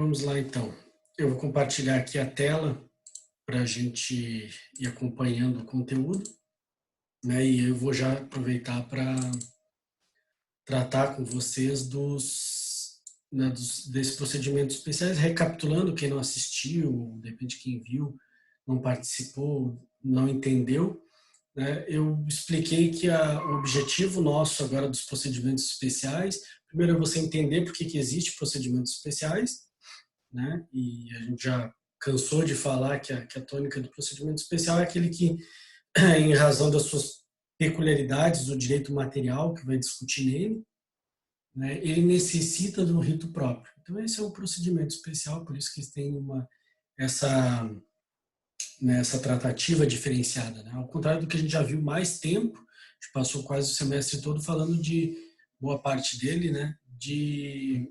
Vamos lá, então. Eu vou compartilhar aqui a tela para a gente ir acompanhando o conteúdo, né? E eu vou já aproveitar para tratar com vocês desses procedimentos especiais, recapitulando quem não assistiu, de repente quem viu, não participou, não entendeu, né? Eu expliquei que o objetivo nosso agora dos procedimentos especiais, primeiro é você entender por que existe procedimentos especiais, né? E a gente já cansou de falar que a tônica do procedimento especial é aquele que, em razão das suas peculiaridades do direito material que vai discutir nele, né, ele necessita de um rito próprio. Então esse é um procedimento especial, por isso que tem essa, né, essa tratativa diferenciada, né? Ao contrário do que a gente já viu mais tempo, a gente passou quase o semestre todo falando de boa parte dele, né, de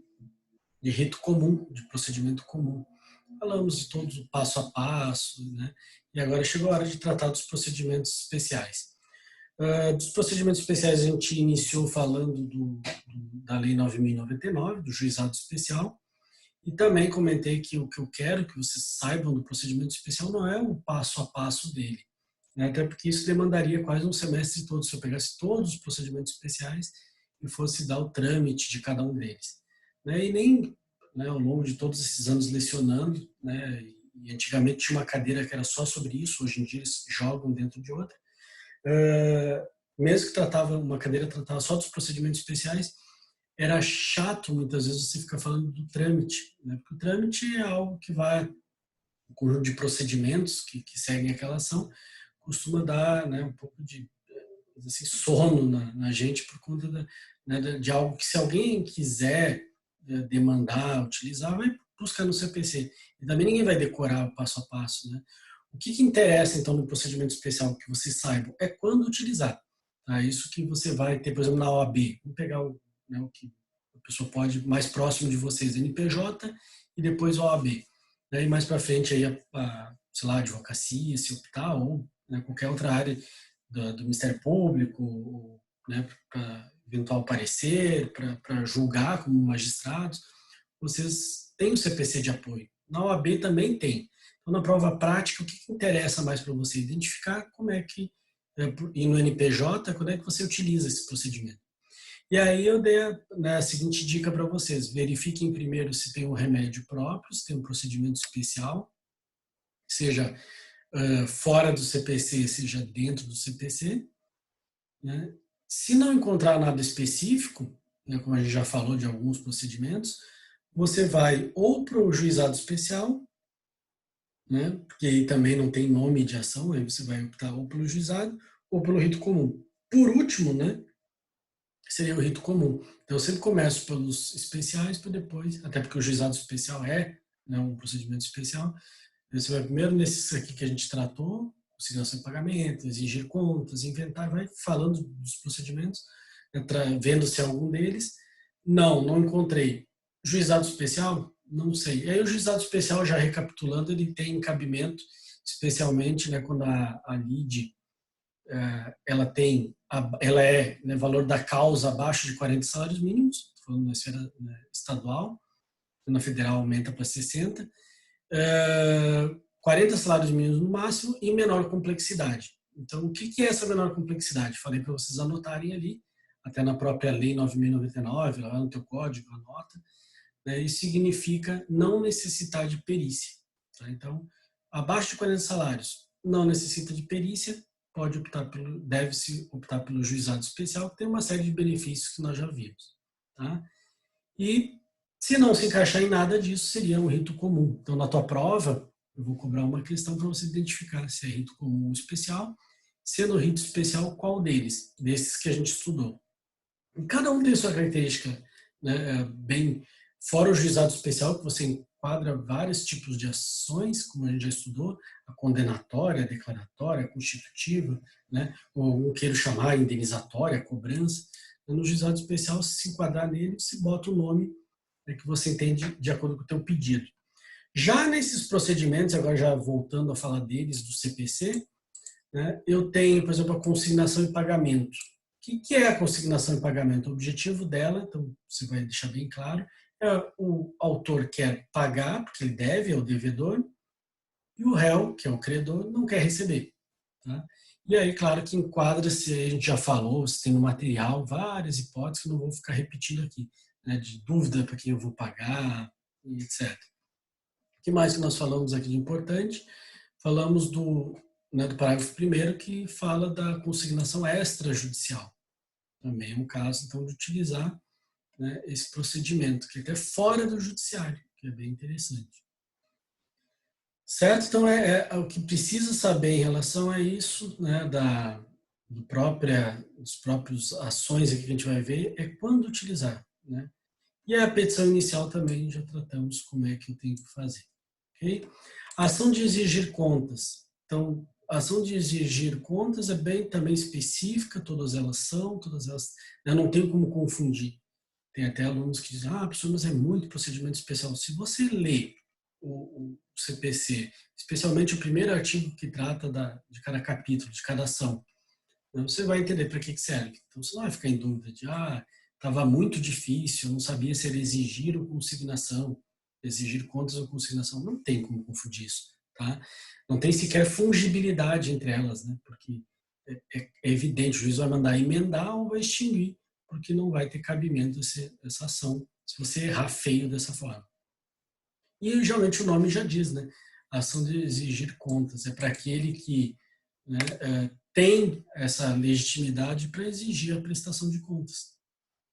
rito comum, de procedimento comum. Falamos de todos o passo a passo, né? E agora chegou a hora de tratar dos procedimentos especiais. Dos procedimentos especiais a gente iniciou falando da Lei 9.099, do juizado especial, e também comentei que o que eu quero que vocês saibam do procedimento especial não é o passo a passo dele, né? Até porque isso demandaria quase um semestre todo, se eu pegasse todos os procedimentos especiais e fosse dar o trâmite de cada um deles, né? E nem, né, ao longo de todos esses anos lecionando, né, e antigamente tinha uma cadeira que era só sobre isso, hoje em dia eles jogam dentro de outra, mesmo que uma cadeira tratava só dos procedimentos especiais, era chato muitas vezes você ficar falando do trâmite, né? Porque o trâmite é algo que vai, o conjunto de procedimentos que seguem aquela ação, costuma dar, né, um pouco de assim, sono na gente por conta né, de algo que, se alguém quiser demandar, utilizar, vai buscar no CPC. E também ninguém vai decorar o passo a passo, né? O que interessa, então, no procedimento especial que vocês saibam é quando utilizar. Tá? Isso que você vai ter, por exemplo, na OAB. Vamos pegar né, o que a pessoa pode, mais próximo de vocês, NPJ e depois OAB. Né? E mais para frente, aí, sei lá, advocacia, se optar, ou né, qualquer outra área do Ministério Público, né, para eventual parecer, para julgar como magistrados, vocês têm o CPC de apoio. Na OAB também tem. Então, na prova prática, o que interessa mais para você? Identificar como é que, e no NPJ, quando é que você utiliza esse procedimento. E aí eu dei a seguinte dica para vocês. Verifiquem primeiro se tem um remédio próprio, se tem um procedimento especial, seja fora do CPC, seja dentro do CPC. Né? Se não encontrar nada específico, né, como a gente já falou de alguns procedimentos, você vai ou para o juizado especial, né, porque aí também não tem nome de ação, aí você vai optar ou pelo juizado ou pelo rito comum. Por último, né, seria o rito comum. Então eu sempre começo pelos especiais para depois, até porque o juizado especial é, né, um procedimento especial. Você vai primeiro nesses aqui que a gente tratou, consignação de pagamento, exigir contas, inventário, vai falando dos procedimentos, vendo se é algum deles. Não encontrei. Juizado especial? Não sei. E aí o juizado especial, já recapitulando, ele tem cabimento, especialmente, né, quando a lide ela é, né, valor da causa abaixo de 40 salários mínimos, falando na esfera, né, estadual, na federal aumenta para 60, 40 salários mínimos no máximo e menor complexidade. Então, o que é essa menor complexidade? Falei para vocês anotarem ali, até na própria Lei 9.099, lá no teu código, anota, né? Isso significa não necessitar de perícia. Tá? Então, abaixo de 40 salários, não necessita de perícia, deve-se optar pelo juizado especial, que tem uma série de benefícios que nós já vimos. Tá? E se não se encaixar em nada disso, seria um rito comum. Então, na tua prova, eu vou cobrar uma questão para você identificar se é rito comum ou especial. Sendo rito especial, qual deles? Desses que a gente estudou. E cada um tem sua característica, né, bem, fora o juizado especial, que você enquadra vários tipos de ações, como a gente já estudou, a condenatória, a declaratória, a constitutiva, né, ou eu queiro chamar a indenizatória, a cobrança. No juizado especial, se enquadrar nele, se bota o nome que você entende de acordo com o teu pedido. Já nesses procedimentos, agora já voltando a falar deles, do CPC, né, eu tenho, por exemplo, a consignação e pagamento. O que é a consignação e pagamento? O objetivo dela, então você vai deixar bem claro, O autor quer pagar, porque ele deve ao devedor, e o réu, que é o credor, não quer receber. Tá? E aí, claro que enquadra-se, a gente já falou, se tem no material, várias hipóteses que eu não vou ficar repetindo aqui, né, de dúvida para quem eu vou pagar, e etc. O que mais que nós falamos aqui de importante? Falamos do parágrafo 1º, que fala da consignação extrajudicial. Também é um caso, então, de utilizar, né, esse procedimento, que é até fora do judiciário, que é bem interessante. Certo? Então, o que precisa saber em relação a isso, né, dos próprios ações aqui que a gente vai ver, é quando utilizar. Né? E a petição inicial também já tratamos como é que eu tenho que fazer. Okay? A ação de exigir contas. Então, a ação de exigir contas é bem também específica, todas elas, eu não tenho como confundir. Tem até alunos que dizem, professor, mas é muito procedimento especial. Se você lê o CPC, especialmente o primeiro artigo que trata de cada capítulo, de cada ação, você vai entender para que serve. Então, você não vai ficar em dúvida de, estava muito difícil, não sabia se era exigir ou consignação, exigir contas ou consignação. Não tem como confundir isso. Tá? Não tem sequer fungibilidade entre elas, né? Porque é evidente, o juiz vai mandar emendar ou vai extinguir, porque não vai ter cabimento essa ação se você errar feio dessa forma. E geralmente o nome já diz, né? A ação de exigir contas é para aquele que, né, tem essa legitimidade para exigir a prestação de contas.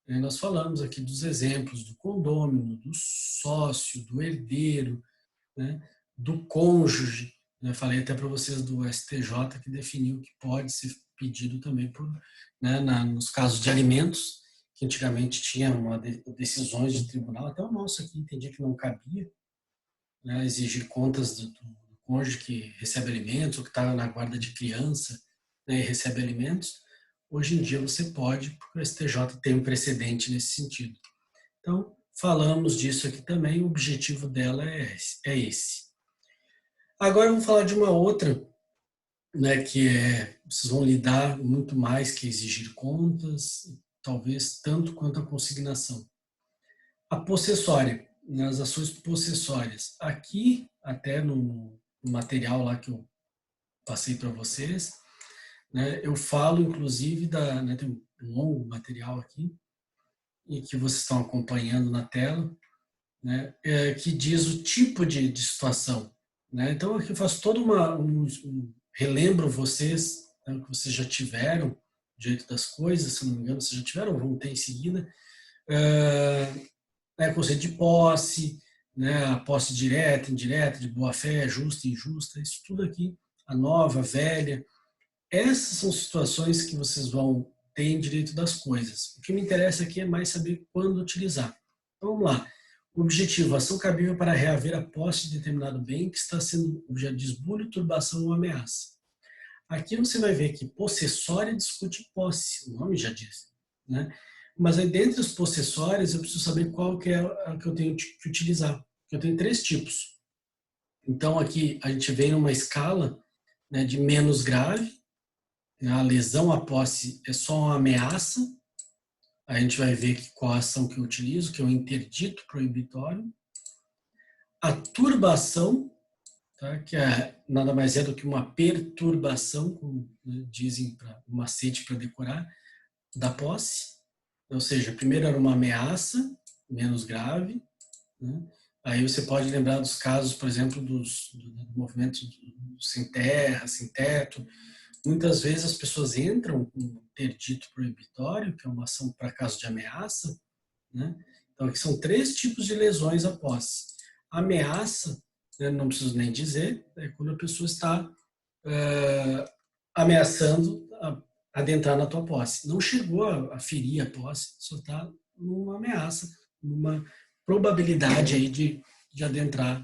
Nós falamos aqui dos exemplos do condômino, do sócio, do herdeiro, né, do cônjuge. Né? Falei até para vocês do STJ, que definiu que pode ser pedido também nos casos de alimentos, que antigamente tinha decisões de tribunal, até o nosso aqui entendia que não cabia, né, exigir contas do cônjuge que recebe alimentos ou que está na guarda de criança, né, e recebe alimentos. Hoje em dia você pode, porque o STJ tem um precedente nesse sentido. Então, falamos disso aqui também, o objetivo dela é esse. Agora vamos falar de uma outra, né, que vocês vão lidar muito mais que exigir contas, talvez tanto quanto a consignação. A possessória, né, as ações possessórias. Aqui, até no material lá que eu passei para vocês, né, eu falo inclusive tem um longo material aqui, e que vocês estão acompanhando na tela, né, que diz o tipo de situação. Né? Então, aqui eu faço todo relembro vocês, né, que vocês já tiveram direito das coisas, se não me engano, vocês já tiveram, vão ter em seguida, conceito de posse, né, a posse direta, indireta, de boa-fé, justa, injusta, isso tudo aqui, a nova, a velha. Essas são situações que vocês vão ter em direito das coisas. O que me interessa aqui é mais saber quando utilizar. Então, vamos lá. O objetivo, ação cabível para reaver a posse de determinado bem que está sendo objeto de esbulho, turbação ou ameaça. Aqui você vai ver que possessória discute posse, o nome já diz. Né? Mas aí, dentre os possessórios, eu preciso saber qual que é a que eu tenho que utilizar. Eu tenho 3 tipos. Então, aqui a gente vem numa escala, né, de menos grave. A lesão à posse é só uma ameaça. A gente vai ver qual a ação que eu utilizo, que é o interdito proibitório. A turbação, tá, que nada mais é do que uma perturbação, como, né, dizem, um macete para decorar, da posse. Ou seja, primeiro era uma ameaça, menos grave. Né? Aí você pode lembrar dos casos, por exemplo, do movimento sem terra, sem teto. Muitas vezes as pessoas entram com um interdito proibitório, que é uma ação para caso de ameaça. Né? Então, aqui são 3 tipos de lesões à posse. A ameaça, né, não preciso nem dizer, é quando a pessoa está ameaçando adentrar na tua posse. Não chegou a ferir a posse, só está numa ameaça, numa probabilidade aí de adentrar,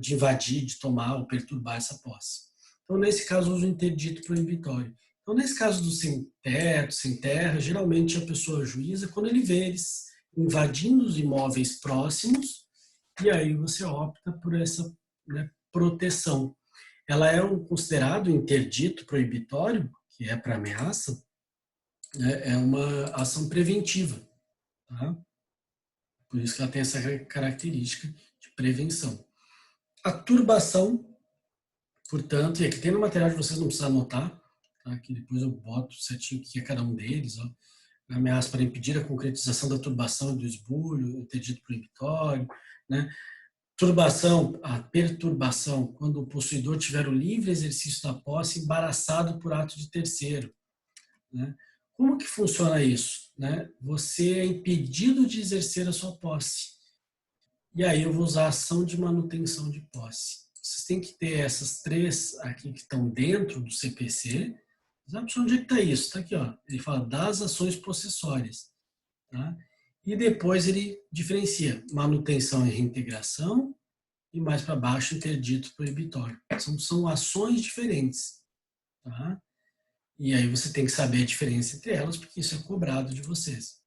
de invadir, de tomar ou perturbar essa posse. Então, nesse caso, uso o interdito proibitório. Então, nesse caso do sem teto, sem terra, geralmente a pessoa juíza quando ele vê eles invadindo os imóveis próximos, e aí você opta por essa, né, proteção. Ela é considerado interdito proibitório, que é para ameaça, né, é uma ação preventiva. Tá? Por isso que ela tem essa característica de prevenção. A turbação, portanto, e aqui tem no material de vocês, não precisa anotar, tá? Que depois eu boto certinho o que é cada um deles, ó. Ameaça para impedir a concretização da turbação e do esbulho, interdito proibitório, né? Turbação, a perturbação, quando o possuidor tiver o livre exercício da posse embaraçado por ato de terceiro, né? Como que funciona isso, né? Você é impedido de exercer a sua posse. E aí eu vou usar a ação de manutenção de posse. Vocês têm que ter essas três aqui que estão dentro do CPC. Sabe onde é que está isso? Está aqui, ó. Ele fala das ações possessórias. Tá? E depois ele diferencia manutenção e reintegração e mais para baixo interdito proibitório. São ações diferentes. Tá? E aí você tem que saber a diferença entre elas, porque isso é cobrado de vocês.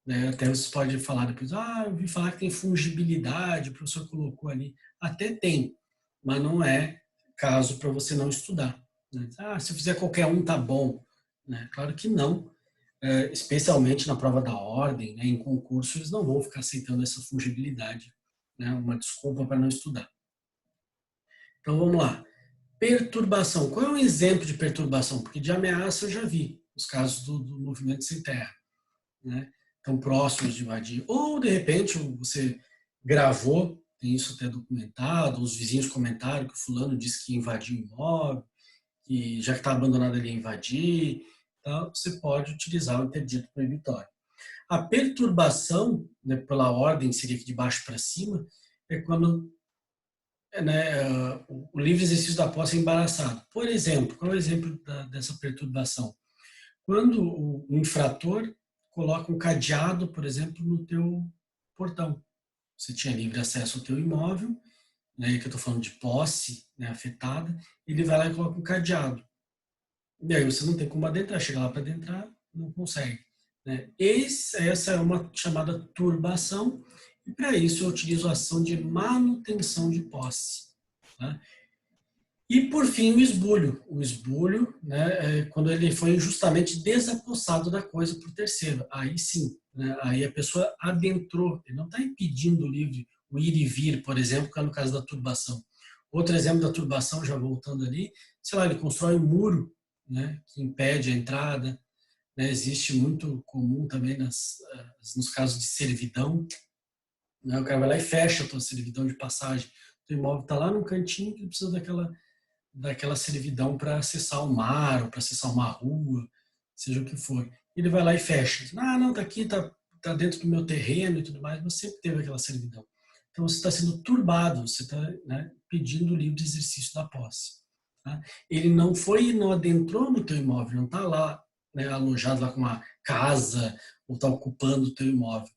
Né? Até você pode falar depois, eu ouvi falar que tem fungibilidade, o professor colocou ali. Até tem, mas não é caso para você não estudar. Né? Se eu fizer qualquer um, tá bom. Né? Claro que não. Especialmente na prova da ordem, né? Em concurso, eles não vão ficar aceitando essa fungibilidade. Né? Uma desculpa para não estudar. Então, vamos lá. Perturbação. Qual é um exemplo de perturbação? Porque de ameaça eu já vi, os casos do movimento sem terra. Né? Tão próximos de invadir. Ou, de repente, você gravou, tem isso até documentado, os vizinhos comentaram que o fulano disse que invadiu o imóvel, que já que está abandonado ele ia invadir. Então, você pode utilizar o interdito proibitório. A perturbação, né, pela ordem, seria aqui de baixo para cima, é quando o livre exercício da posse é embaraçado. Por exemplo, qual é o exemplo dessa perturbação? Quando o infrator coloca um cadeado, por exemplo, no teu portão. Você tinha livre acesso ao teu imóvel, né, que eu estou falando de posse, né, afetada, ele vai lá e coloca um cadeado. E aí você não tem como adentrar, chega lá para adentrar, não consegue. Né? Essa é uma chamada turbação, e para isso eu utilizo a ação de manutenção de posse. Tá? E, por fim, o esbulho. O esbulho, né, é quando ele foi injustamente desapossado da coisa por terceiro. Aí sim, né, aí a pessoa adentrou, ele não está impedindo o livre, o ir e vir, por exemplo, que é no caso da turbação. Outro exemplo da turbação, já voltando ali, sei lá, ele constrói um muro, né, que impede a entrada. Né, existe muito comum também nos casos de servidão. Né, o cara vai lá e fecha a tua servidão de passagem. O imóvel está lá no cantinho que precisa daquela servidão para acessar o mar, ou para acessar uma rua, seja o que for. Ele vai lá e fecha. Não, tá aqui, tá dentro do meu terreno e tudo mais, mas sempre teve aquela servidão. Então você está sendo turbado, você está, né, pedindo o livre exercício da posse. Tá? Ele não foi e não adentrou no teu imóvel, não está lá, né, alojado lá com uma casa ou está ocupando o teu imóvel.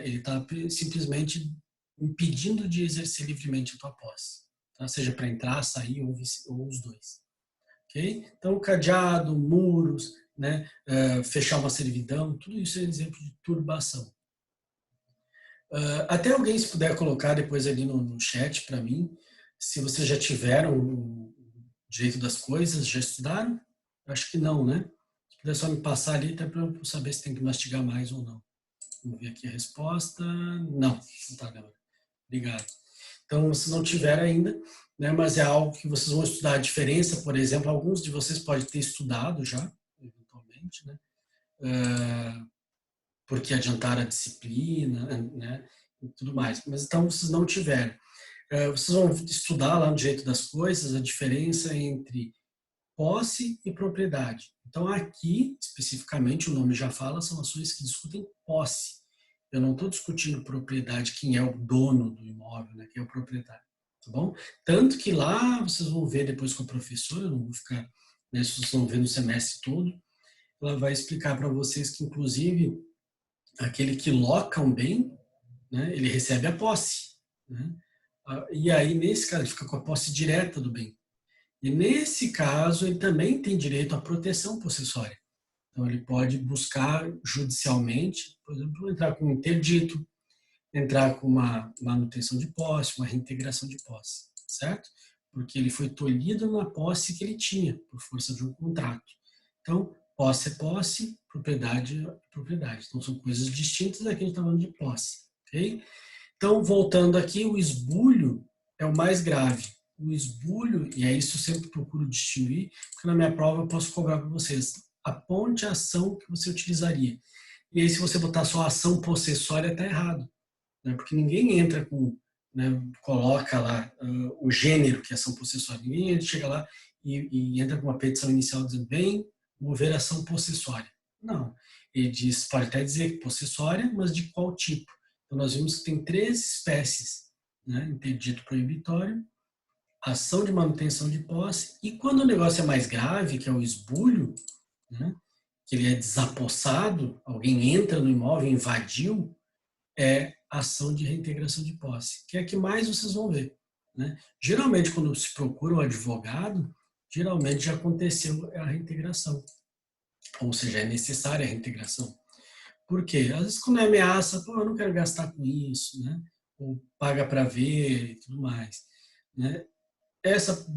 Ele está simplesmente impedindo de exercer livremente a tua posse. Tá? Seja para entrar, sair ou os dois. Okay? Então, cadeado, muros, né, fechar uma servidão, tudo isso é exemplo de turbação. Até alguém, se puder colocar depois ali no chat para mim, se vocês já tiveram o direito das coisas, já estudaram? Acho que não, né? Se puder só me passar ali, até para eu saber se tem que mastigar mais ou não. Vamos ver aqui a resposta. Não tá, galera. Obrigado. Então, se não tiver ainda, né, mas é algo que vocês vão estudar a diferença, por exemplo, alguns de vocês podem ter estudado já, eventualmente, né, porque adiantaram a disciplina, né, e tudo mais. Mas então, vocês não tiveram. Vocês vão estudar lá no Direito das Coisas a diferença entre posse e propriedade. Então, aqui, especificamente, o nome já fala, são ações que discutem posse. Eu não estou discutindo propriedade, quem é o dono do imóvel, né, quem é o proprietário. Tá bom? Tanto que lá vocês vão ver depois com a professora, eu não vou ficar, né, vocês vão ver no semestre todo, ela vai explicar para vocês que, inclusive, aquele que loca um bem, né, ele recebe a posse. Né? E aí, nesse caso, ele fica com a posse direta do bem. E nesse caso, ele também tem direito à proteção possessória. Então, ele pode buscar judicialmente, por exemplo, entrar com um interdito, entrar com uma manutenção de posse, uma reintegração de posse, certo? Porque ele foi tolhido na posse que ele tinha, por força de um contrato. Então, posse é posse, propriedade é propriedade. Então, são coisas distintas, aqui a gente está falando de posse, ok? Então, voltando aqui, o esbulho é o mais grave. O esbulho, e é isso eu sempre procuro distinguir, porque na minha prova eu posso cobrar para vocês. Aponte a ação que você utilizaria. E aí, se você botar só ação possessória, está errado, né? Porque ninguém entra com, né, coloca lá o gênero que é ação possessória. Ninguém chega lá e entra com uma petição inicial dizendo, vem mover ação possessória. Não. Ele diz, pode até dizer possessória, mas de qual tipo? Então, nós vimos que tem 3 espécies, né? Interdito proibitório, ação de manutenção de posse, e quando o negócio é mais grave, que é o esbulho, né? Que ele é desapossado, alguém entra no imóvel, invadiu, é ação de reintegração de posse, que é a que mais vocês vão ver, né? Geralmente, quando se procura um advogado, geralmente já aconteceu a reintegração, ou seja, é necessária a reintegração. Por quê? Às vezes quando é ameaça, pô, eu não quero gastar com isso, né? Ou paga para ver e tudo mais, né? Essa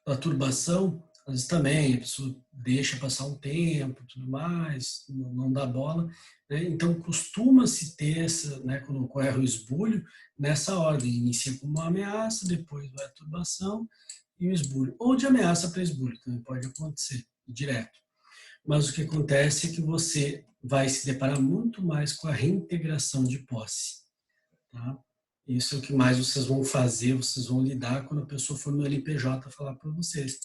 da turbação, às vezes também, a pessoa deixa passar um tempo e tudo mais, não dá bola, né? Então costuma-se ter essa, né, quando ocorre o esbulho, nessa ordem, inicia com uma ameaça, depois vai a turbação e o esbulho. Ou de ameaça para esbulho, também pode acontecer, direto. Mas o que acontece é que você vai se deparar muito mais com a reintegração de posse. Tá? Isso é o que mais vocês vão fazer, vocês vão lidar quando a pessoa for no LPJ falar para vocês.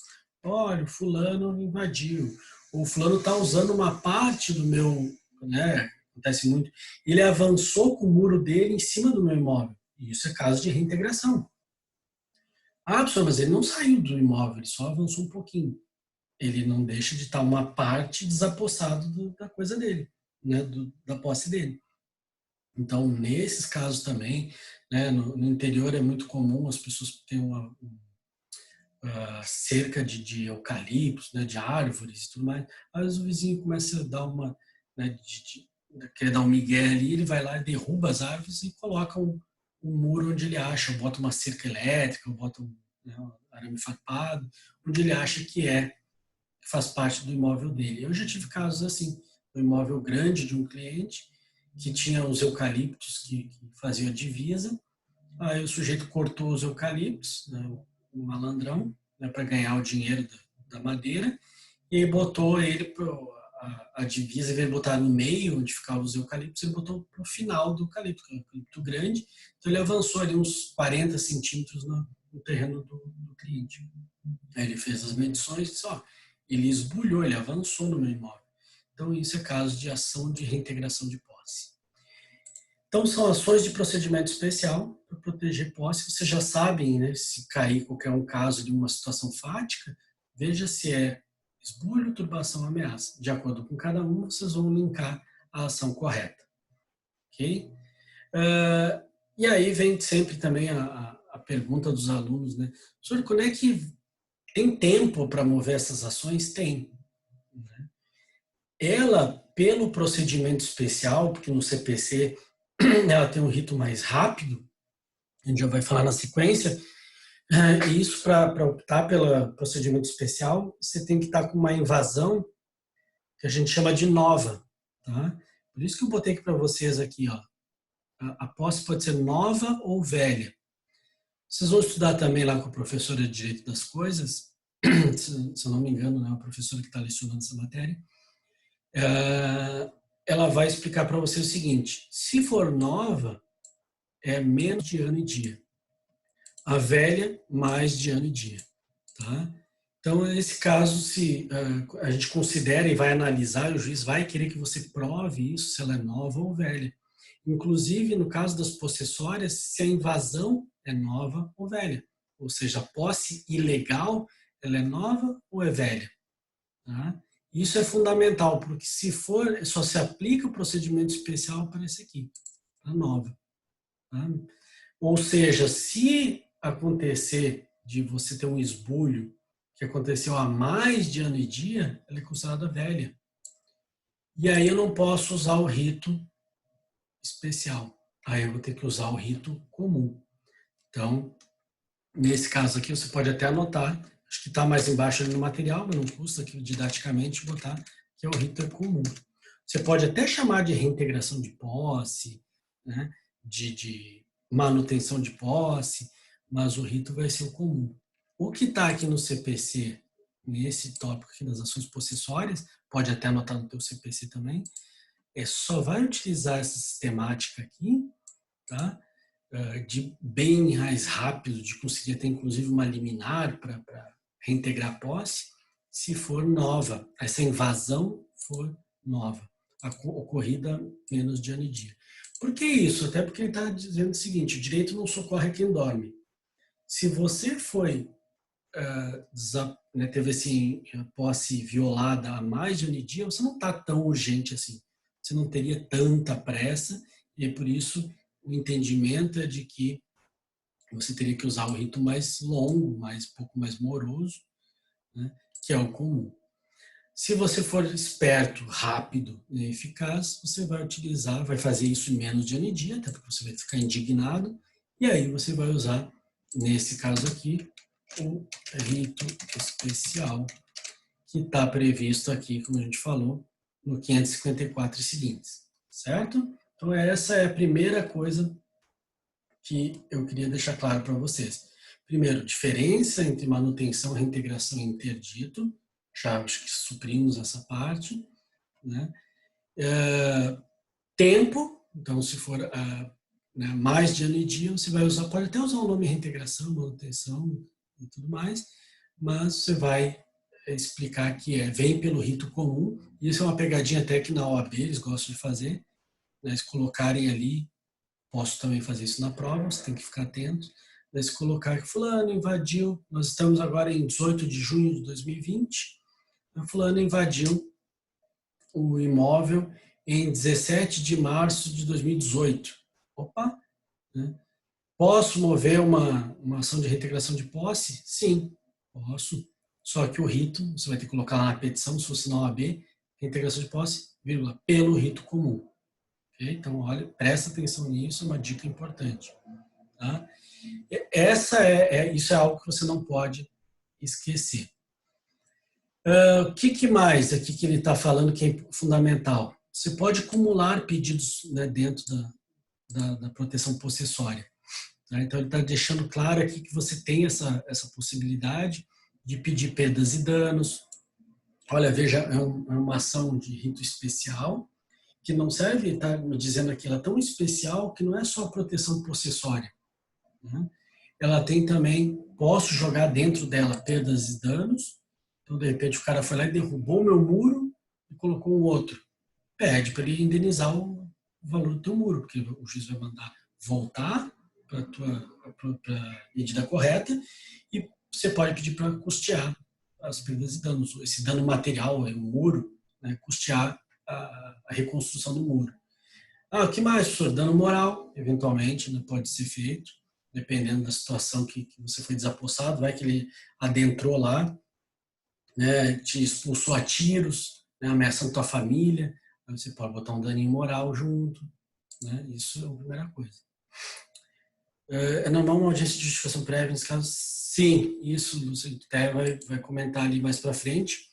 Olha, o fulano invadiu, ou o fulano está usando uma parte do meu, né? Acontece muito. Ele avançou com o muro dele em cima do meu imóvel. Isso é caso de reintegração. Ah, professor, mas ele não saiu do imóvel, ele só avançou um pouquinho. Ele não deixa de estar uma parte desapossado da coisa dele, né? Da posse dele. Então, nesses casos também, né, no interior é muito comum as pessoas terem uma cerca de eucaliptos, né, de árvores e tudo mais. Às vezes o vizinho começa a dar uma, né, querer dar um migué ali, ele vai lá e derruba as árvores e coloca um muro onde ele acha, bota uma cerca elétrica, bota né, um arame farpado, onde ele acha que faz parte do imóvel dele. Eu já tive casos assim, um imóvel grande de um cliente que tinha os eucaliptos que faziam a divisa, aí o sujeito cortou os eucaliptos, né, um malandrão, né, para ganhar o dinheiro da madeira, e aí botou ele a divisa, em vez de botar no meio, onde ficavam os eucaliptos, ele botou para o final do eucalipto, que é um eucalipto grande, então ele avançou ali uns 40 centímetros no terreno do cliente. Aí ele fez as medições e disse, ó, ele esbulhou, ele avançou no meu imóvel. Então isso é caso de ação de reintegração de posse. Então, são ações de procedimento especial para proteger posse. Vocês já sabem, né, se cair qualquer um caso de uma situação fática, veja se é esbulho, turbação, ameaça. De acordo com cada um, vocês vão linkar a ação correta. Ok? E aí vem sempre também a pergunta dos alunos, né? Professor, quando é que tem tempo para mover essas ações? Tem. Né? Ela, pelo procedimento especial, porque no CPC ela tem um rito mais rápido, a gente já vai falar na sequência, e isso para optar pelo procedimento especial, você tem que estar com uma invasão que a gente chama de nova. Tá? Por isso que eu botei aqui para vocês aqui, ó, a posse pode ser nova ou velha. Vocês vão estudar também lá com a professora de Direito das Coisas, se eu não me engano, né, a professora que está lecionando essa matéria, ela vai explicar para você o seguinte, se for nova, é menos de ano e dia. A velha, mais de ano e dia. Tá? Então, nesse caso, se a gente considera e vai analisar, o juiz vai querer que você prove isso, se ela é nova ou velha. Inclusive, no caso das possessórias, se a invasão é nova ou velha. Ou seja, a posse ilegal, ela é nova ou é velha. Tá? Isso é fundamental, porque se for, só se aplica o procedimento especial para esse aqui, para nova. Tá? Ou seja, se acontecer de você ter um esbulho que aconteceu há mais de ano e dia, ela é considerada velha. E aí eu não posso usar o rito especial. Aí eu vou ter que usar o rito comum. Então, nesse caso aqui, você pode até anotar, acho que está mais embaixo ali no material, mas não custa aqui didaticamente botar que é o rito comum. Você pode até chamar de reintegração de posse, né? de manutenção de posse, mas o rito vai ser o comum. O que está aqui no CPC, nesse tópico aqui das ações possessórias, pode até anotar no teu CPC também, só vai utilizar essa sistemática aqui, tá? De bem mais rápido, de conseguir ter inclusive uma liminar para reintegrar a posse, se for nova, essa invasão for nova, ocorrida menos de ano e dia. Por que isso? Até porque ele está dizendo o seguinte, o direito não socorre quem dorme. Se você foi, teve assim, posse violada há mais de ano e dia, você não está tão urgente assim. Você não teria tanta pressa, e por isso o entendimento é de que você teria que usar o rito mais longo, um pouco mais moroso, né, que é o comum. Se você for esperto, rápido e eficaz, você vai utilizar, vai fazer isso em menos de ano e dia, até porque você vai ficar indignado, e aí você vai usar, nesse caso aqui, o rito especial, que está previsto aqui, como a gente falou, no 554 e seguintes, certo? Então essa é a primeira coisa que eu queria deixar claro para vocês. Primeiro, diferença entre manutenção, reintegração e interdito. Já acho que suprimos essa parte. Né? Tempo, então se for mais de ano e dia, você vai usar, pode até usar o nome reintegração, manutenção e tudo mais, mas você vai explicar que vem pelo rito comum. Isso é uma pegadinha até que na OAB eles gostam de fazer, né? Eles colocarem ali. Posso também fazer isso na prova, você tem que ficar atento. Daí se colocar que fulano invadiu, nós estamos agora em 18 de junho de 2020, fulano invadiu o imóvel em 17 de março de 2018. Opa! Né? Posso mover uma ação de reintegração de posse? Sim, posso. Só que o rito, você vai ter que colocar lá na petição, se fosse na OAB, reintegração de posse, vírgula, pelo rito comum. Okay? Então, olha, presta atenção nisso, é uma dica importante. Tá? Isso é algo que você não pode esquecer. O que mais aqui que ele está falando que é fundamental? Você pode acumular pedidos, né, dentro da proteção possessória. Tá? Então, ele está deixando claro aqui que você tem essa possibilidade de pedir perdas e danos. Olha, veja, é uma ação de rito especial, que não serve, está me dizendo aqui, ela é tão especial que não é só proteção possessória. Né? Ela tem também, posso jogar dentro dela perdas e danos. Então, de repente, o cara foi lá e derrubou meu muro e colocou um outro. Pede para ele indenizar o valor do teu muro, porque o juiz vai mandar voltar para a tua medida correta e você pode pedir para custear as perdas e danos. Esse dano material, o muro, né, custear a reconstrução do muro. O que mais, professor? Dano moral, eventualmente, né, pode ser feito, dependendo da situação que você foi desapossado. Vai que ele adentrou lá, né, te expulsou a tiros, né, ameaçando tua família. Aí você pode botar um daninho moral junto. Né, isso é a primeira coisa. É normal uma audiência de justificação prévia nesse caso? Sim, isso você até vai comentar ali mais para frente,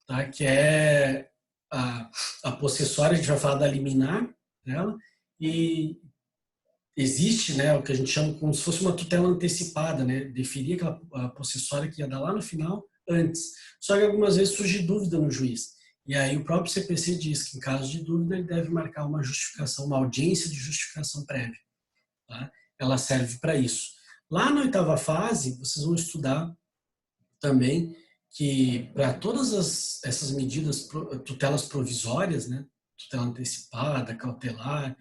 tá? Que é a possessória, a gente vai falar da liminar dela, e existe, né, o que a gente chama como se fosse uma tutela antecipada, né, deferir aquela possessória que ia dar lá no final antes. Só que algumas vezes surge dúvida no juiz. E aí o próprio CPC diz que em caso de dúvida ele deve marcar uma justificação, uma audiência de justificação prévia. Tá? Ela serve para isso. Lá na oitava fase, vocês vão estudar também que para todas essas medidas, tutelas provisórias, né, tutela antecipada, cautelar,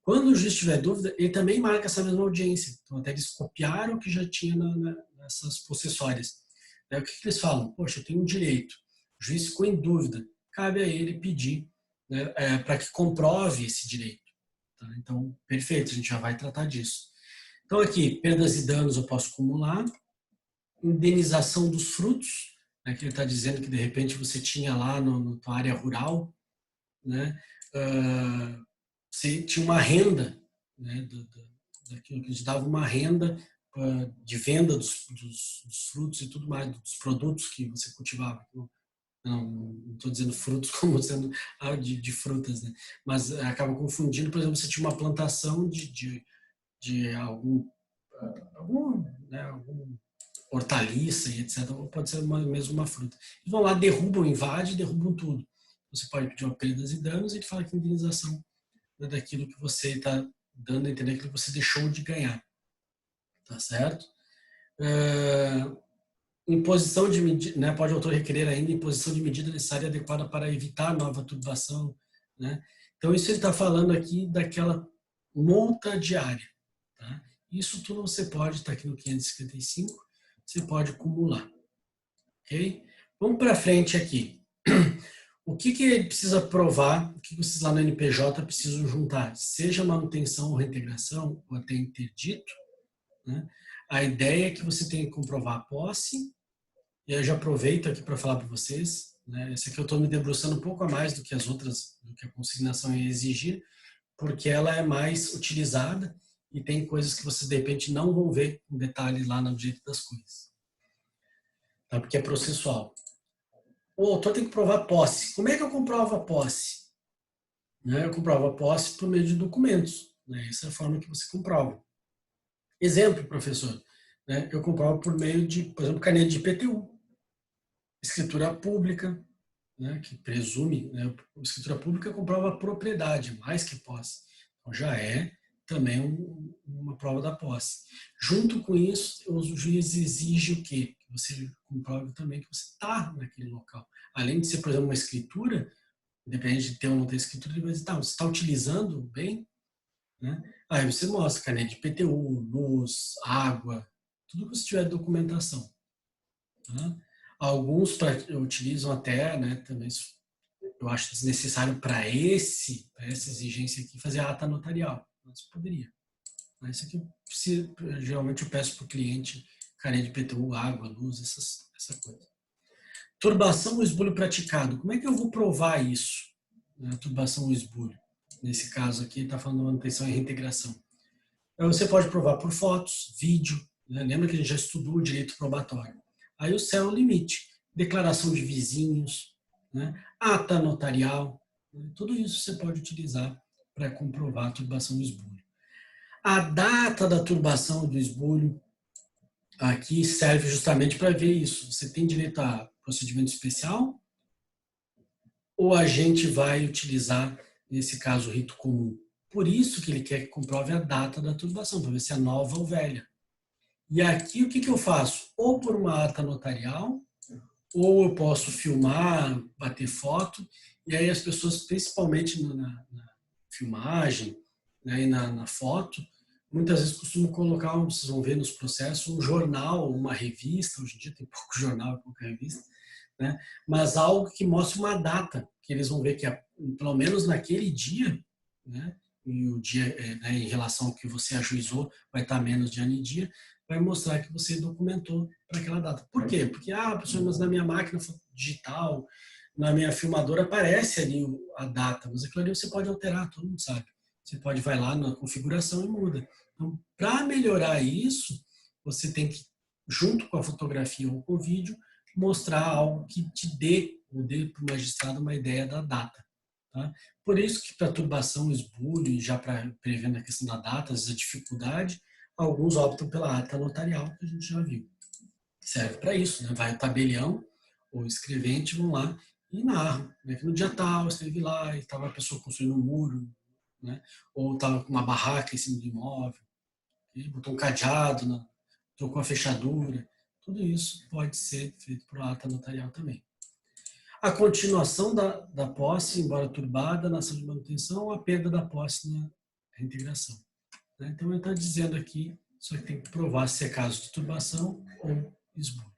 quando o juiz tiver dúvida, ele também marca essa mesma audiência. Então, até eles copiaram o que já tinha nessas possessórias. O que eles falam? Poxa, eu tenho um direito. O juiz ficou em dúvida. Cabe a ele pedir, né, para que comprove esse direito. Tá? Então, perfeito, a gente já vai tratar disso. Então, aqui, perdas e danos eu posso acumular. Indenização dos frutos, né, que ele está dizendo que, de repente, você tinha lá na tua área rural, né, você tinha uma renda, né, daquilo que te dava uma renda de venda dos frutos e tudo mais, dos produtos que você cultivava. não estou dizendo frutos como sendo de frutas, né? Mas acaba confundindo, por exemplo, você tinha uma plantação de algum hortaliça e etc. Ou pode ser mesmo uma fruta. Eles vão lá, derrubam, invadem, derrubam tudo. Você pode pedir uma perdas e danos e ele fala que indenização é daquilo que você está dando a entender, aquilo que você deixou de ganhar. Tá certo? Imposição de medida, né? Pode o autor requerer ainda imposição de medida necessária e adequada para evitar nova turbação, né? Então, isso ele está falando aqui daquela multa diária, tá? Isso tudo você pode, está aqui no 555, você pode acumular, ok? Vamos para frente aqui. O que ele precisa provar, o que vocês lá no NPJ precisam juntar? Seja manutenção ou reintegração, ou até interdito, né? A ideia é que você tenha que comprovar a posse, e eu já aproveito aqui para falar para vocês, né? Esse aqui eu estou me debruçando um pouco a mais do que as outras, do que a consignação ia exigir, porque ela é mais utilizada e tem coisas que vocês de repente não vão ver com detalhe lá no direito das coisas, tá? Porque é processual. O autor tem que provar a posse. Como é que eu comprovo a posse? Né? Eu comprovo a posse por meio de documentos, né? Essa é a forma que você comprova. Exemplo, professor, né? Eu comprovo por meio de, por exemplo, caneta de IPTU, escritura pública, né? Que presume, né? Escritura pública comprova a propriedade, mais que posse. Então já é também uma prova da posse. Junto com isso, o juiz exige o quê? Que você comprove também que você está naquele local. Além de ser, por exemplo, uma escritura, independente de ter ou não ter escritura, ele vai dizer, tá, você está utilizando bem, né? Aí você mostra caneta de IPTU, luz, água, tudo que você tiver documentação. Tá? Alguns utilizam até, né, também eu acho desnecessário para essa exigência aqui, fazer a ata notarial. Mas poderia. Mas isso aqui, geralmente eu peço para o cliente caneta de IPTU, água, luz, essa coisa. Turbação ou esbulho praticado. Como é que eu vou provar isso? Turbação ou esbulho. Nesse caso aqui, está falando de manutenção e reintegração. Então, você pode provar por fotos, vídeo. Né? Lembra que a gente já estudou o direito probatório. Aí o céu é o limite. Declaração de vizinhos, né? Ata notarial. Né? Tudo isso você pode utilizar para comprovar a turbação do esbulho. A data da turbação do esbulho aqui serve justamente para ver isso. Você tem direito a procedimento especial ou a gente vai utilizar, nesse caso, o rito comum? Por isso que ele quer que comprove a data da turbação, para ver se é nova ou velha. E aqui o que eu faço? Ou por uma ata notarial, ou eu posso filmar, bater foto, e aí as pessoas, principalmente na filmagem, né, e na foto, muitas vezes costumam colocar, vocês vão ver nos processos, um jornal, uma revista, hoje em dia tem pouco jornal e pouca revista, né, mas algo que mostre uma data, que eles vão ver que, pelo menos naquele dia, né, e o dia, né, em relação ao que você ajuizou, vai estar menos de ano e dia, vai mostrar que você documentou para aquela data. Por quê? Porque, professor, mas na minha máquina digital, na minha filmadora aparece ali a data, mas aquilo ali você pode alterar, todo mundo sabe. Você pode vai lá na configuração e muda. Então, para melhorar isso, você tem que, junto com a fotografia ou com o vídeo, mostrar algo que te dê para o magistrado uma ideia da data. Tá? Por isso que para turbação, esbulho, e já para prevendo a questão da data, às vezes a dificuldade, alguns optam pela ata notarial, que a gente já viu. Serve para isso, né? Vai o tabelião ou o escrevente, vão lá e narram. Né? Que no dia tal, esteve lá e estava a pessoa construindo um muro, né? Ou estava com uma barraca em cima do imóvel, botou um cadeado, trocou a fechadura. Tudo isso pode ser feito por ata notarial também. A continuação da posse, embora turbada, na ação de manutenção, ou a perda da posse na reintegração. Então, ele está dizendo aqui, só que tem que provar se é caso de turbação ou esbulho.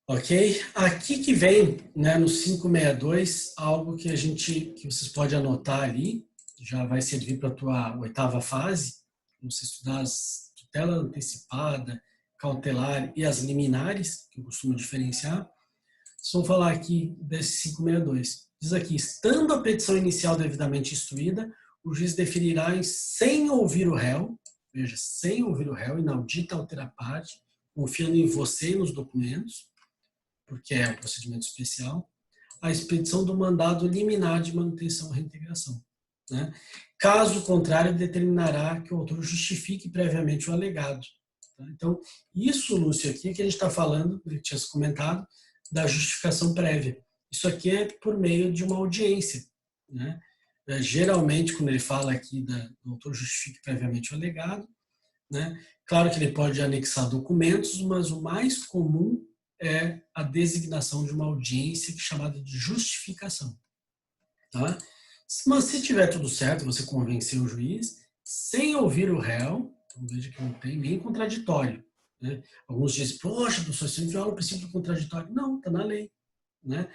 Ok? Aqui que vem, né, no 562, algo que vocês podem anotar ali, já vai servir para a tua 8ª fase, você estudar as tutela antecipada, cautelar e as liminares, que eu costumo diferenciar. Vocês vão falar aqui desse 562. Diz aqui, estando a petição inicial devidamente instruída, o juiz definirá sem ouvir o réu, veja, sem ouvir o réu, inaudita altera parte, confiando em você e nos documentos, porque é um procedimento especial, a expedição do mandado liminar de manutenção ou reintegração, né? Caso contrário, determinará que o autor justifique previamente o alegado. Tá? Então, isso, Lúcio, aqui que a gente está falando, ele tinha comentado, da justificação prévia. Isso aqui é por meio de uma audiência, né? Geralmente, quando ele fala aqui do autor justifique previamente o alegado, né? Claro que ele pode anexar documentos, mas o mais comum é a designação de uma audiência chamada de justificação. Tá? Mas se tiver tudo certo, você convenceu o juiz, sem ouvir o réu, então veja que não tem nem contraditório. Né? Alguns dizem, poxa, professor, você não viola o princípio do contraditório. Não, está na lei. Né?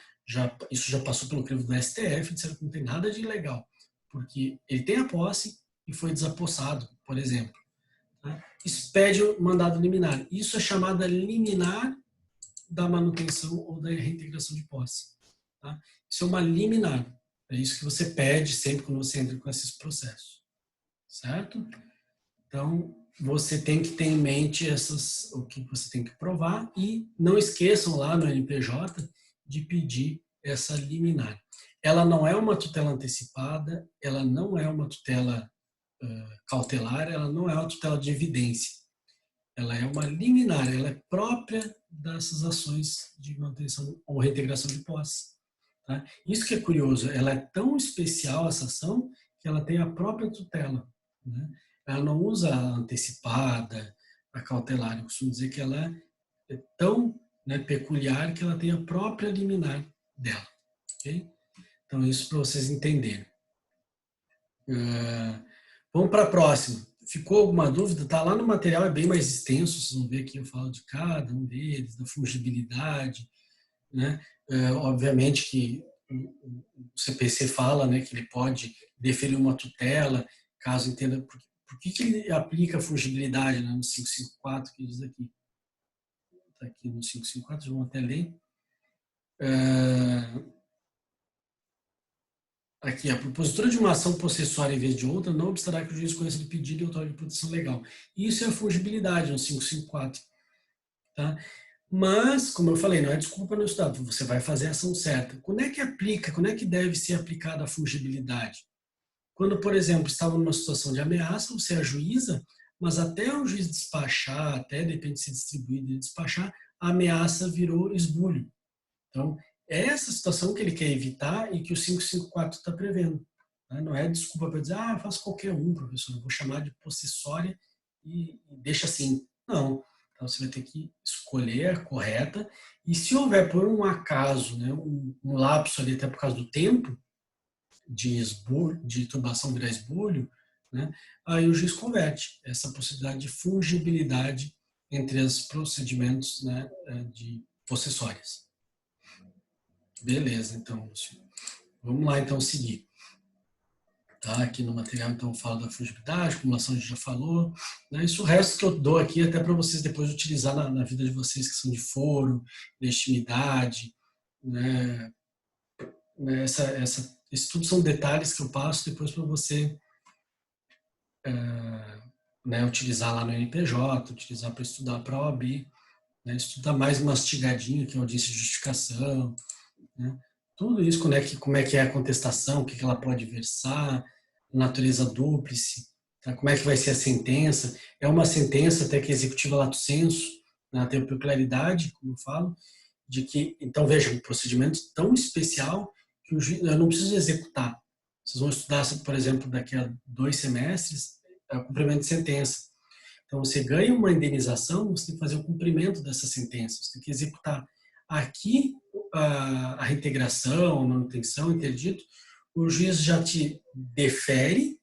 Isso já passou pelo crivo do STF, disseram que não tem nada de ilegal, porque ele tem a posse e foi desapossado, por exemplo. Tá? Expede o mandado liminar. Isso é chamada liminar da manutenção ou da reintegração de posse. Tá? Isso é uma liminar. É isso que você pede sempre quando você entra com esses processos. Certo? Então, você tem que ter em mente o que você tem que provar e não esqueçam lá no NPJ de pedir essa liminar. Ela não é uma tutela antecipada, ela não é uma tutela cautelar, ela não é uma tutela de evidência. Ela é uma liminar, ela é própria dessas ações de manutenção ou reintegração de posse. Tá? Isso que é curioso, ela é tão especial, essa ação, que ela tem a própria tutela. Né? Ela não usa a antecipada, a cautelar. Eu costumo dizer que ela é tão, né, peculiar que ela tem a própria liminar dela. Okay? Então, isso para vocês entenderem. Vamos para a próxima. Ficou alguma dúvida? Tá lá no material, é bem mais extenso, vocês vão ver aqui, eu falo de cada um deles, da fungibilidade, né? Obviamente que o CPC fala, né, que ele pode deferir uma tutela, caso entenda por que ele aplica a fungibilidade, né, no 554, que diz aqui. Está aqui no 554, vamos até ler. Aqui, a propositura de uma ação possessória em vez de outra não obstará que o juiz conheça do pedido e autorize de proteção legal. Isso é a fungibilidade no 554. Tá? Mas, como eu falei, não é desculpa não estudar, você vai fazer a ação certa. Quando é que aplica, quando é que deve ser aplicada a fungibilidade? Quando, por exemplo, estava numa situação de ameaça, você ajuiza, mas até o juiz despachar, até de repente ser distribuído e despachar, a ameaça virou esbulho. Então, é essa situação que ele quer evitar e que o 554 está prevendo. Né? Não é desculpa para dizer, eu faço qualquer um, professor, eu vou chamar de possessória e deixa assim. Não. Então, você vai ter que escolher a correta. E se houver, por um acaso, né, um lapso ali, até por causa do tempo, de turbação virar esbulho, né, aí o juiz converte essa possibilidade de fungibilidade entre os procedimentos, né, de possessórias. Beleza, então, Lúcio. Vamos lá, então, seguir. Tá, aqui no material, então, fala da fungibilidade, acumulação a gente já falou. Né? Isso o resto que eu dou aqui até para vocês depois utilizar na vida de vocês, que são de foro, legitimidade. Né? Isso tudo são detalhes que eu passo depois para você né, utilizar lá no NPJ, utilizar para estudar para a OAB, né? Estudar mais mastigadinho, que é audiência de justificação, né? Tudo isso, como é que é a contestação, o que ela pode versar, natureza dúplice, tá? Como é que vai ser a sentença. É uma sentença até que executiva lato sensu, né? Tem a peculiaridade, como eu falo, de que, então veja, um procedimento tão especial que eu não preciso executar. Vocês vão estudar, por exemplo, daqui a 2 semestres, o cumprimento de sentença. Então, você ganha uma indenização, você tem que fazer o cumprimento dessa sentença, você tem que executar. Aqui, a reintegração, a manutenção, interdito, o juiz já te defere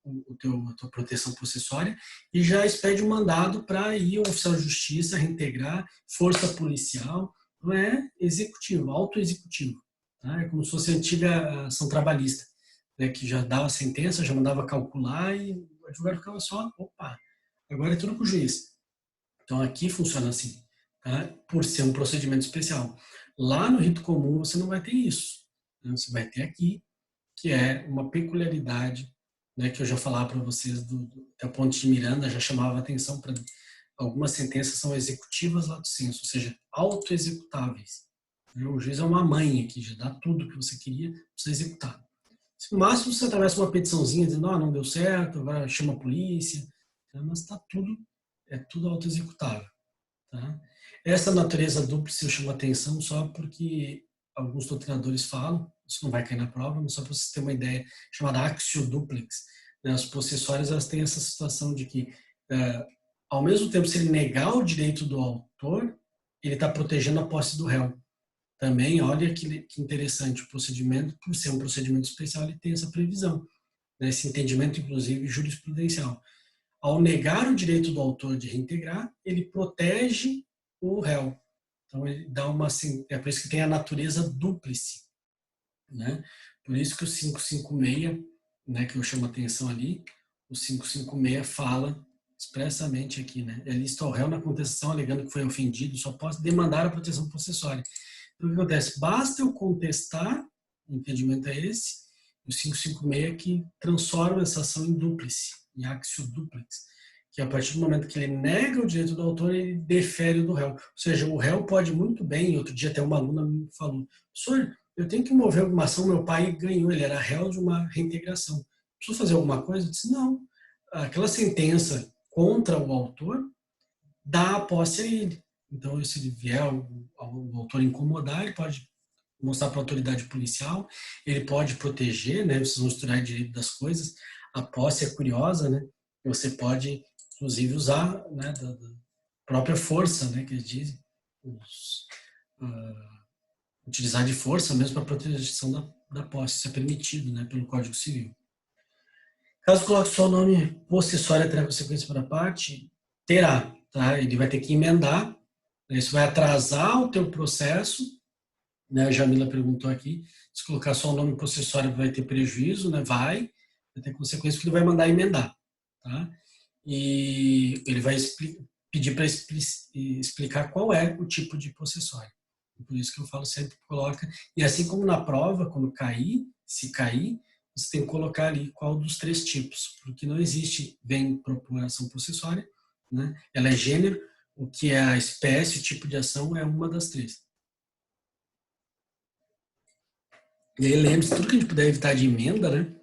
a tua proteção processória e já expede um mandado para ir ao oficial de justiça reintegrar, força policial, não é executivo, autoexecutivo. Tá? É como se fosse a antiga ação trabalhista, né, que já dava a sentença, já mandava calcular e o advogado ficava só, opa, agora é tudo com o juiz. Então aqui funciona assim, tá? Por ser um procedimento especial. Lá no rito comum você não vai ter isso. Né? Você vai ter aqui, que é uma peculiaridade, né, que eu já falava para vocês da Ponte de Miranda, já chamava atenção para algumas sentenças são executivas lato sensu, ou seja, autoexecutáveis. O juiz é uma mãe aqui, já dá tudo que você queria para você executar. No máximo, você atravessa uma petiçãozinha dizendo, não deu certo, agora chama a polícia, tá? Mas está tudo, é tudo autoexecutável. Tá? Essa natureza dúplice eu chamo a atenção só porque alguns doutrinadores falam, isso não vai cair na prova, mas só para você ter uma ideia, chamada axio duplex. Né? As possessórias elas têm essa situação de que, ao mesmo tempo, se ele negar o direito do autor, ele está protegendo a posse do réu. Também, olha que interessante o procedimento, por ser um procedimento especial, ele tem essa previsão, né? Esse entendimento, inclusive, jurisprudencial. Ao negar o direito do autor de reintegrar, ele protege o réu. Então, ele dá uma, assim, é por isso que tem a natureza dúplice, né? Por isso que o 556, né, que eu chamo a atenção ali, o 556 fala expressamente aqui, né? É lista ao réu na contestação alegando que foi ofendido, só pode demandar a proteção possessória. Então, o que acontece? Basta eu contestar, o entendimento é esse, o 556 que transforma essa ação em dúplice, em axio duplex, que a partir do momento que ele nega o direito do autor, ele defere o do réu. Ou seja, o réu pode muito bem, outro dia até uma aluna me falou, senhor, eu tenho que mover alguma ação, meu pai ganhou, ele era réu de uma reintegração. Preciso fazer alguma coisa? Eu disse, não. Aquela sentença contra o autor dá a posse a ele. Então, se ele vier o autor incomodar, ele pode mostrar para a autoridade policial, ele pode proteger, né? Vocês vão estudar direito das coisas. A posse é curiosa, né? Você pode, inclusive, usar, né, da própria força, né? Que eles dizem, utilizar de força mesmo para proteção da posse. Isso é permitido, né? Pelo Código Civil. Caso coloque só o nome possessória terá consequência para a parte, terá, tá? Ele vai ter que emendar. Isso vai atrasar o teu processo, né? A Jamila perguntou aqui, se colocar só o nome possessório vai ter prejuízo, né? Vai ter consequência porque ele vai mandar emendar, tá? E ele vai pedir para explicar qual é o tipo de possessório. Por isso que eu falo sempre, coloca, e assim como na prova, quando cair, se cair, você tem que colocar ali qual dos 3 tipos, porque não existe vem propor ação possessória, né? Ela é gênero, o que é a espécie, o tipo de ação é uma das 3. E aí lembre-se, tudo que a gente puder evitar de emenda, né?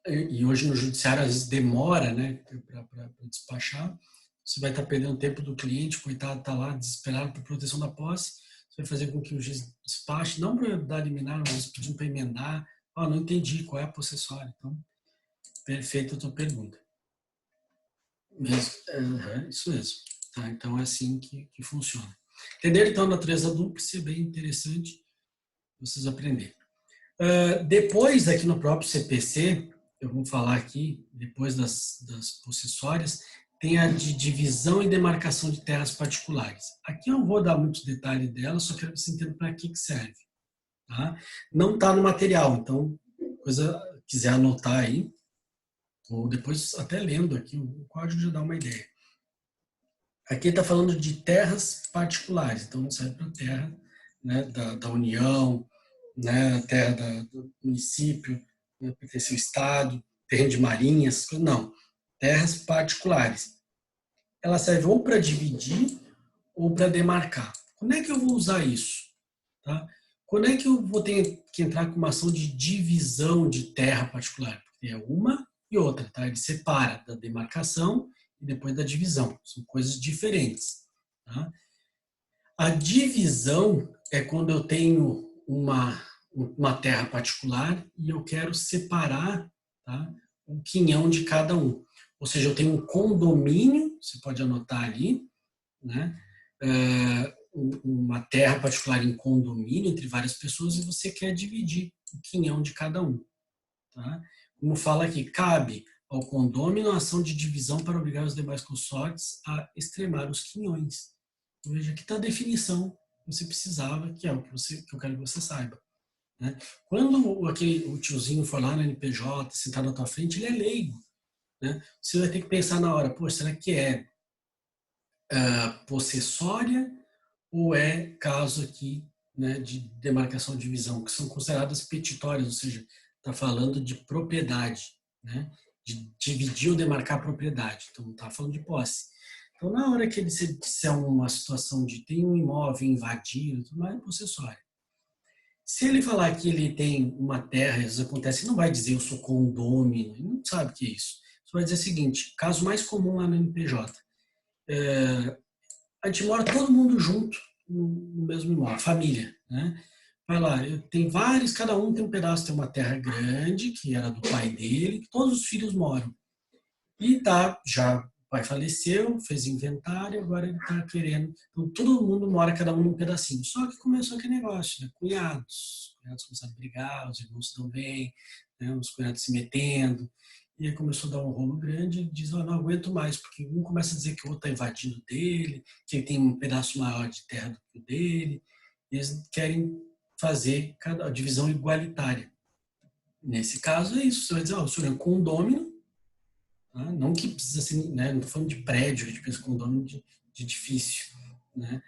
E hoje no judiciário às vezes demora, né, para despachar, você vai estar perdendo tempo do cliente, coitado, está lá desesperado por proteção da posse, você vai fazer com que o juiz despache, não para dar liminar, mas pedindo para emendar, não entendi qual é a possessória. Então, perfeita a tua pergunta. Isso mesmo. Tá? Então, é assim que funciona. Entender, então, a natureza dupla, é bem interessante vocês aprenderem. Depois, aqui no próprio CPC, eu vou falar aqui, depois das possessórias, tem a de divisão e demarcação de terras particulares. Aqui eu não vou dar muitos detalhes dela, só quero que você entenda para que serve. Tá? Não está no material, então, coisa quiser anotar aí, ou depois até lendo aqui, o código já dá uma ideia. Aqui está falando de terras particulares, então não serve para terra, né, da União, né, terra do município, né, pertence ao Estado, terreno de marinhas, não. Terras particulares. Ela serve ou para dividir ou para demarcar. Quando é que eu vou usar isso? Tá? Quando é que eu vou ter que entrar com uma ação de divisão de terra particular? Porque é uma e outra, tá? Ele separa da demarcação e depois da divisão. São coisas diferentes. Tá? A divisão é quando eu tenho uma terra particular e eu quero separar, tá, um quinhão de cada um. Ou seja, eu tenho um condomínio, você pode anotar ali, né, uma terra particular em condomínio entre várias pessoas e você quer dividir o quinhão de cada um. Tá? Como fala aqui, cabe ao condômino a ação de divisão para obrigar os demais consórcios a extremar os quinhões. Veja que está a definição que você precisava, que é o que eu quero que você saiba. Né? Quando o tiozinho for lá no NPJ, sentar na tua frente, ele é leigo. Né? Você vai ter que pensar na hora, pô, será que é possessória ou é caso aqui, né, de demarcação de divisão, que são consideradas petitórias, ou seja, está falando de propriedade, né? De dividir ou demarcar a propriedade. Então, não está falando de posse. Então, na hora que ele se disser uma situação de tem um imóvel invadido, tudo mais, possessório. Se ele falar que ele tem uma terra, isso acontece, ele não vai dizer eu sou condômino, ele não sabe o que é isso. Só vai dizer o seguinte, caso mais comum lá no NPJ, a gente mora todo mundo junto no mesmo imóvel, família, né? Vai lá, tem vários, cada um tem um pedaço, tem uma terra grande, que era do pai dele, que todos os filhos moram. E tá, já o pai faleceu, fez inventário, agora ele está querendo. Então, todo mundo mora, cada um num pedacinho. Só que começou aquele negócio, né? Cunhados. Cunhados começaram a brigar, os irmãos se dão bem, né? Os cunhados se metendo. E aí começou a dar um rolo grande. Ele diz: oh, não aguento mais, porque um começa a dizer que o outro está invadindo dele, que ele tem um pedaço maior de terra do que o dele. E eles querem fazer a divisão igualitária. Nesse caso, é isso. Você vai dizer: oh, o senhor é um condômino. Não que precisa ser, né? Não estou falando de prédio, a gente pensa em condomínio de edifício, né?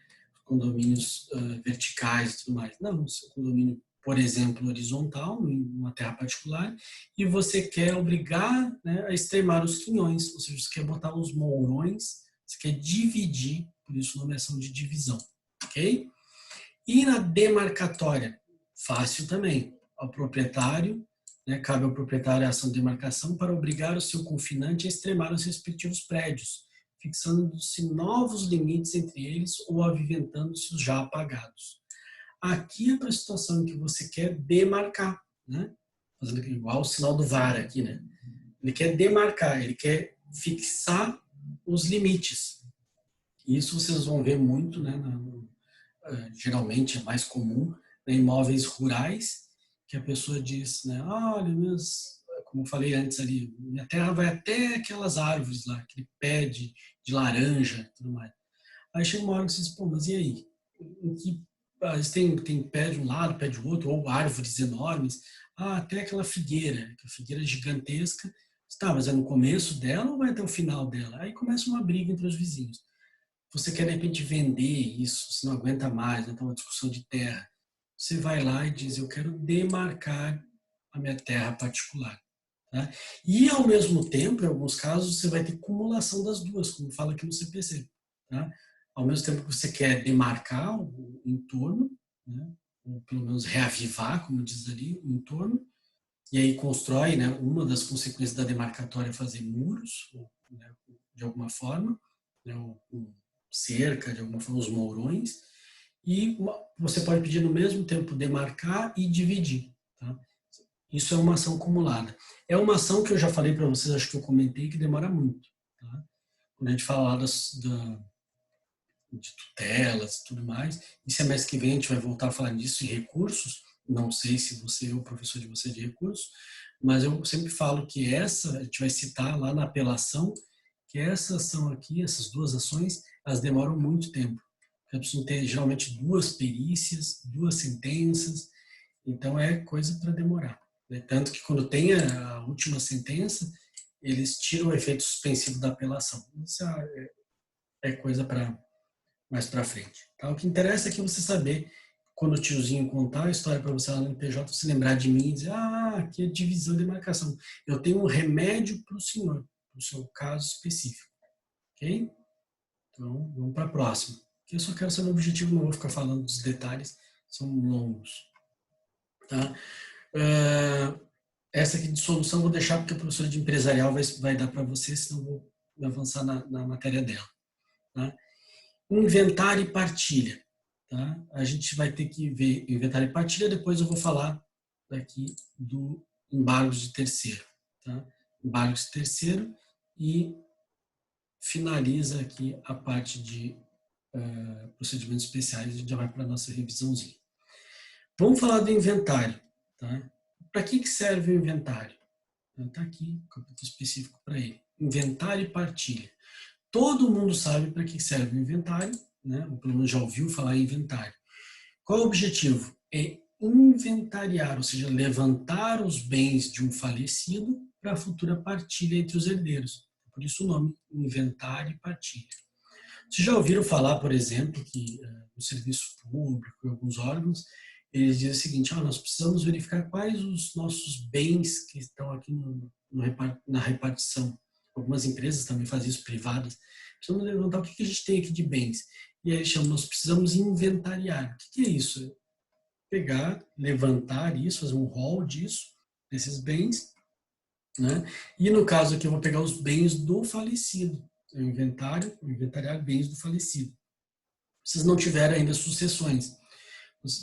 Condomínios verticais e tudo mais. Não, se é um condomínio, por exemplo, horizontal, em uma terra particular, e você quer obrigar, né, a extremar os quinhões, ou seja, você quer botar os mourões, você quer dividir, por isso nomeação de divisão, ok? E na demarcatória, fácil também, ao proprietário, né, cabe ao proprietário a ação de demarcação para obrigar o seu confinante a extremar os respectivos prédios, fixando-se novos limites entre eles ou aviventando-se os já apagados. Aqui é para a situação em que você quer demarcar, né? Fazendo igual o sinal do VAR aqui, né? Ele quer demarcar, ele quer fixar os limites. Isso vocês vão ver muito, né? Geralmente é mais comum em imóveis rurais, que a pessoa diz, né, olha, como eu falei antes ali, minha terra vai até aquelas árvores lá, aquele pé de laranja e tudo mais. Aí chega uma hora que você diz, pô, mas e aí? Eles têm pé de um lado, pé de outro, ou árvores enormes, até aquela figueira, que é figueira gigantesca, tá, mas é no começo dela ou vai até o final dela? Aí começa uma briga entre os vizinhos. Você quer, de repente, vender isso, você não aguenta mais, né? Tá uma discussão de terra. Você vai lá e diz, eu quero demarcar a minha terra particular. Tá? E, ao mesmo tempo, em alguns casos, você vai ter acumulação das duas, como fala aqui no CPC. Tá? Ao mesmo tempo que você quer demarcar o entorno, né? Ou pelo menos reavivar, como diz ali, o entorno, e aí constrói, né? Uma das consequências da demarcatória é fazer muros, né? De alguma forma, né? Cerca, de alguma forma, os mourões, e você pode pedir no mesmo tempo demarcar e dividir. Tá? Isso é uma ação acumulada. É uma ação que eu já falei para vocês, acho que eu comentei, que demora muito. Tá? Quando a gente fala lá de tutelas e tudo mais, e semestre que vem a gente vai voltar a falar disso, e recursos, não sei se você é o professor de você de recursos, mas eu sempre falo que essa, a gente vai citar lá na apelação, que essa ação aqui, essas duas ações, elas demoram muito tempo. Elas precisam ter geralmente duas perícias, duas sentenças, então é coisa para demorar. Né? Tanto que quando tem a última sentença, eles tiram o efeito suspensivo da apelação. Isso é coisa para mais para frente. Tá? O que interessa é que você saber, quando o tiozinho contar a história para você lá no PJ, você lembrar de mim e dizer, aqui é divisão de demarcação. Eu tenho um remédio para o senhor, para o seu caso específico. Ok? Então, vamos para a próxima. Eu só quero saber o objetivo, não vou ficar falando dos detalhes, são longos. Tá? Essa aqui de solução eu vou deixar porque a professora de empresarial vai dar para você, senão eu vou avançar na matéria dela. Tá? Inventário e partilha. Tá? A gente vai ter que ver inventário e partilha, depois eu vou falar daqui do embargos de terceiro. Tá? Embargos de terceiro e finaliza aqui a parte de procedimentos especiais, a gente já vai para a nossa revisãozinha. Vamos falar do inventário. Tá? Para que serve o inventário? Está aqui, capítulo específico para ele. Inventário e partilha. Todo mundo sabe para que serve o inventário, né? Ou pelo menos já ouviu falar em inventário. Qual é o objetivo? É inventariar, ou seja, levantar os bens de um falecido para a futura partilha entre os herdeiros. Por isso o nome, inventário e partilha. Vocês já ouviram falar, por exemplo, que no serviço público, em alguns órgãos, eles dizem o seguinte, nós precisamos verificar quais os nossos bens que estão aqui na repartição. algumas empresas também fazem isso, privadas, precisamos levantar o que a gente tem aqui de bens. E aí eles chamam, nós precisamos inventariar. O que é isso? Pegar, levantar isso, fazer um rol disso, desses bens, né? E no caso aqui eu vou pegar os bens do falecido, o inventário, inventariar bens do falecido. Vocês não tiveram ainda sucessões,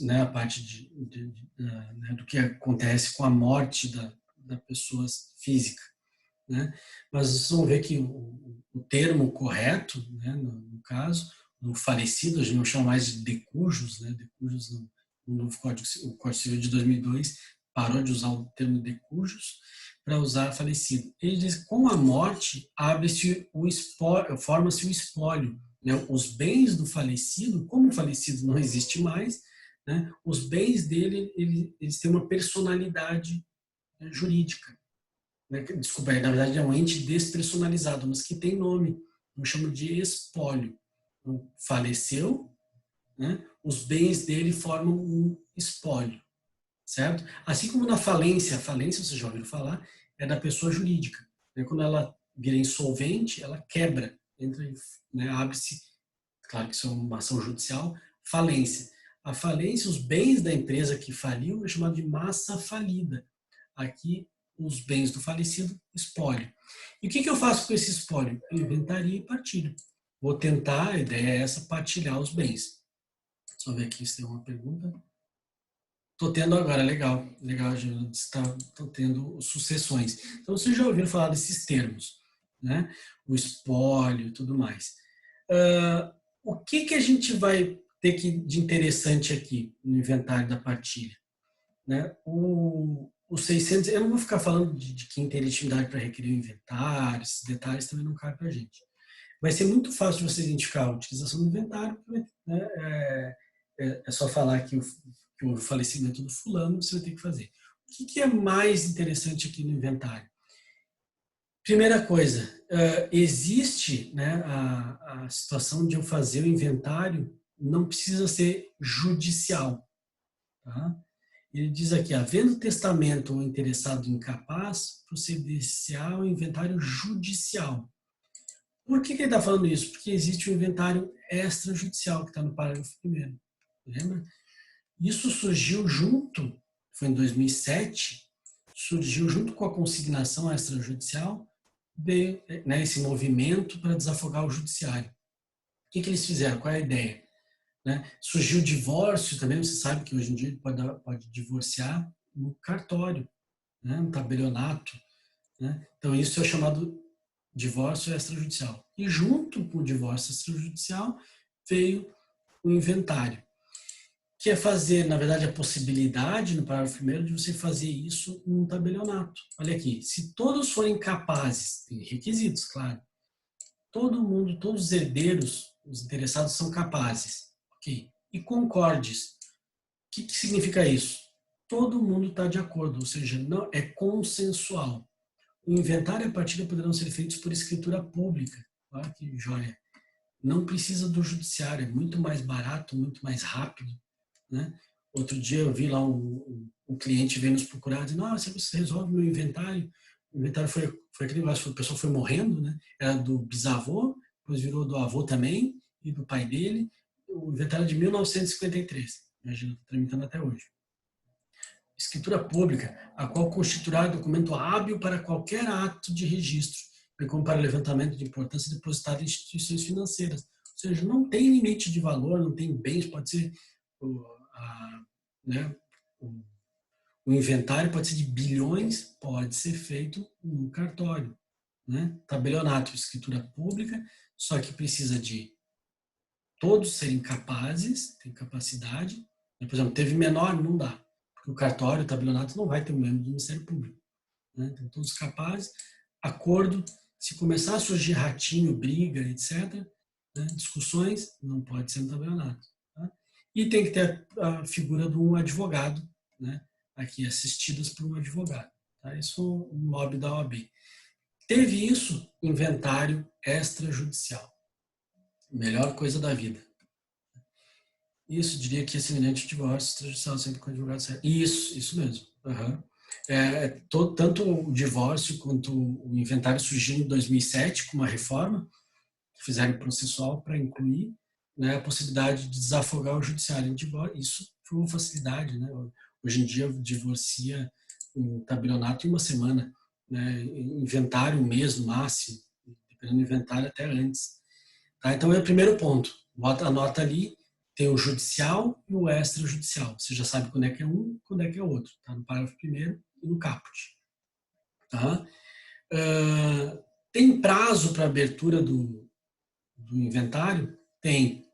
né? A parte né, do que acontece com a morte da pessoa física, né? Mas vocês vão ver que o termo correto, né, no caso, no falecido, a gente não chama mais de decujus, né? Decujus no novo Código, o Código Civil de 2002 parou de usar o termo decujus para usar falecido. Ele diz que com a morte abre-se o espólio, forma-se o espólio, né? Os bens do falecido, como o falecido não existe mais, né? Os bens dele, eles têm uma personalidade, né, jurídica. Né? Desculpa, na verdade é um ente despersonalizado, mas que tem nome. Eu chamo de espólio. Então, faleceu, né? Os bens dele formam um espólio, certo? Assim como na falência, a falência, vocês já ouviram falar, é da pessoa jurídica. Né? Quando ela vira insolvente, ela quebra, entra, né? Abre-se, claro que isso é uma ação judicial, falência. A falência, os bens da empresa que faliu é chamado de massa falida. Aqui, os bens do falecido, espólio. E o que eu faço com esse espólio? Eu inventaria e partilho. Vou tentar, a ideia é essa, partilhar os bens. Deixa eu ver aqui se tem uma pergunta. Estou tendo agora, legal, legal, estou tendo sucessões. Então, vocês já ouviram falar desses termos, né? O espólio e tudo mais. O que a gente vai ter de interessante aqui no inventário da partilha? Né? Os 600, eu não vou ficar falando de quem tem legitimidade para requerer o inventário, esses detalhes também não cabem para a gente. Vai ser muito fácil de você identificar a utilização do inventário, né? É só falar que o falecimento do fulano, você vai ter que fazer. O que é mais interessante aqui no inventário? Primeira coisa, existe, né, a situação de eu fazer o inventário, não precisa ser judicial. Tá? Ele diz aqui, havendo testamento ou interessado incapaz, proceder-se ao inventário judicial. Por que ele está falando isso? Porque existe o inventário extrajudicial, que está no parágrafo 1º. Lembra? Isso surgiu junto, foi em 2007, surgiu junto com a consignação extrajudicial, né, esse movimento para desafogar o judiciário. O que eles fizeram? Qual é a ideia? Né? Surgiu o divórcio também, você sabe que hoje em dia pode divorciar no cartório, né, no tabelionato. Né? Então, isso é chamado divórcio extrajudicial. E junto com o divórcio extrajudicial veio o inventário, que é fazer, na verdade, a possibilidade, no parágrafo 1º, de você fazer isso num tabelionato. Olha aqui, se todos forem capazes, tem requisitos, claro, todo mundo, todos os herdeiros, os interessados são capazes, ok? E concordes. O que significa isso? Todo mundo está de acordo, ou seja, não é consensual. O inventário e a partilha poderão ser feitos por escritura pública. Olha que joia. Não precisa do judiciário, é muito mais barato, muito mais rápido. Né? Outro dia eu vi lá um cliente veio nos procurar, dizendo, nossa, você resolve meu inventário. O inventário foi aquele negócio, a pessoa foi morrendo, né? Era do bisavô, depois virou do avô também, e do pai dele. O inventário é de 1953, imagina, está tramitando até hoje. Escritura pública, a qual constituirá documento hábil para qualquer ato de registro, bem como para levantamento de importância depositada em instituições financeiras. Ou seja, não tem limite de valor, não tem bens, pode ser né, o inventário pode ser de bilhões, pode ser feito no cartório. Né? Tabelionato, escritura pública, só que precisa de todos serem capazes, tem capacidade. Por exemplo, teve menor, não dá. Porque o cartório, o tabelionato não vai ter um membro do Ministério Público. Né? Então, todos capazes, acordo, se começar a surgir ratinho, briga, etc., né, discussões, não pode ser no tabelionato. Tá? E tem que ter a figura de um advogado, né, aqui assistidas por um advogado. Tá? Isso é um lobby da OAB. Teve isso, inventário extrajudicial. Melhor coisa da vida. Isso, diria que é semelhante ao divórcio extrajudicial, sempre com advogado certo. Isso mesmo. Uhum. Tanto o divórcio quanto o inventário surgiu em 2007 com uma reforma que fizeram processual para incluir, né, a possibilidade de desafogar o judiciário em divórcio. Isso foi uma facilidade, né? Hoje em dia divorcia um tabelionato em uma semana, né? Inventário um mês no máximo, dependendo do inventário até antes. Tá? Então é o primeiro ponto. Anota ali, tem o judicial e o extrajudicial. Você já sabe quando é que é um, quando é que é outro. Tá? No parágrafo primeiro e no caput. Tá? Tem prazo para abertura do inventário? Tem.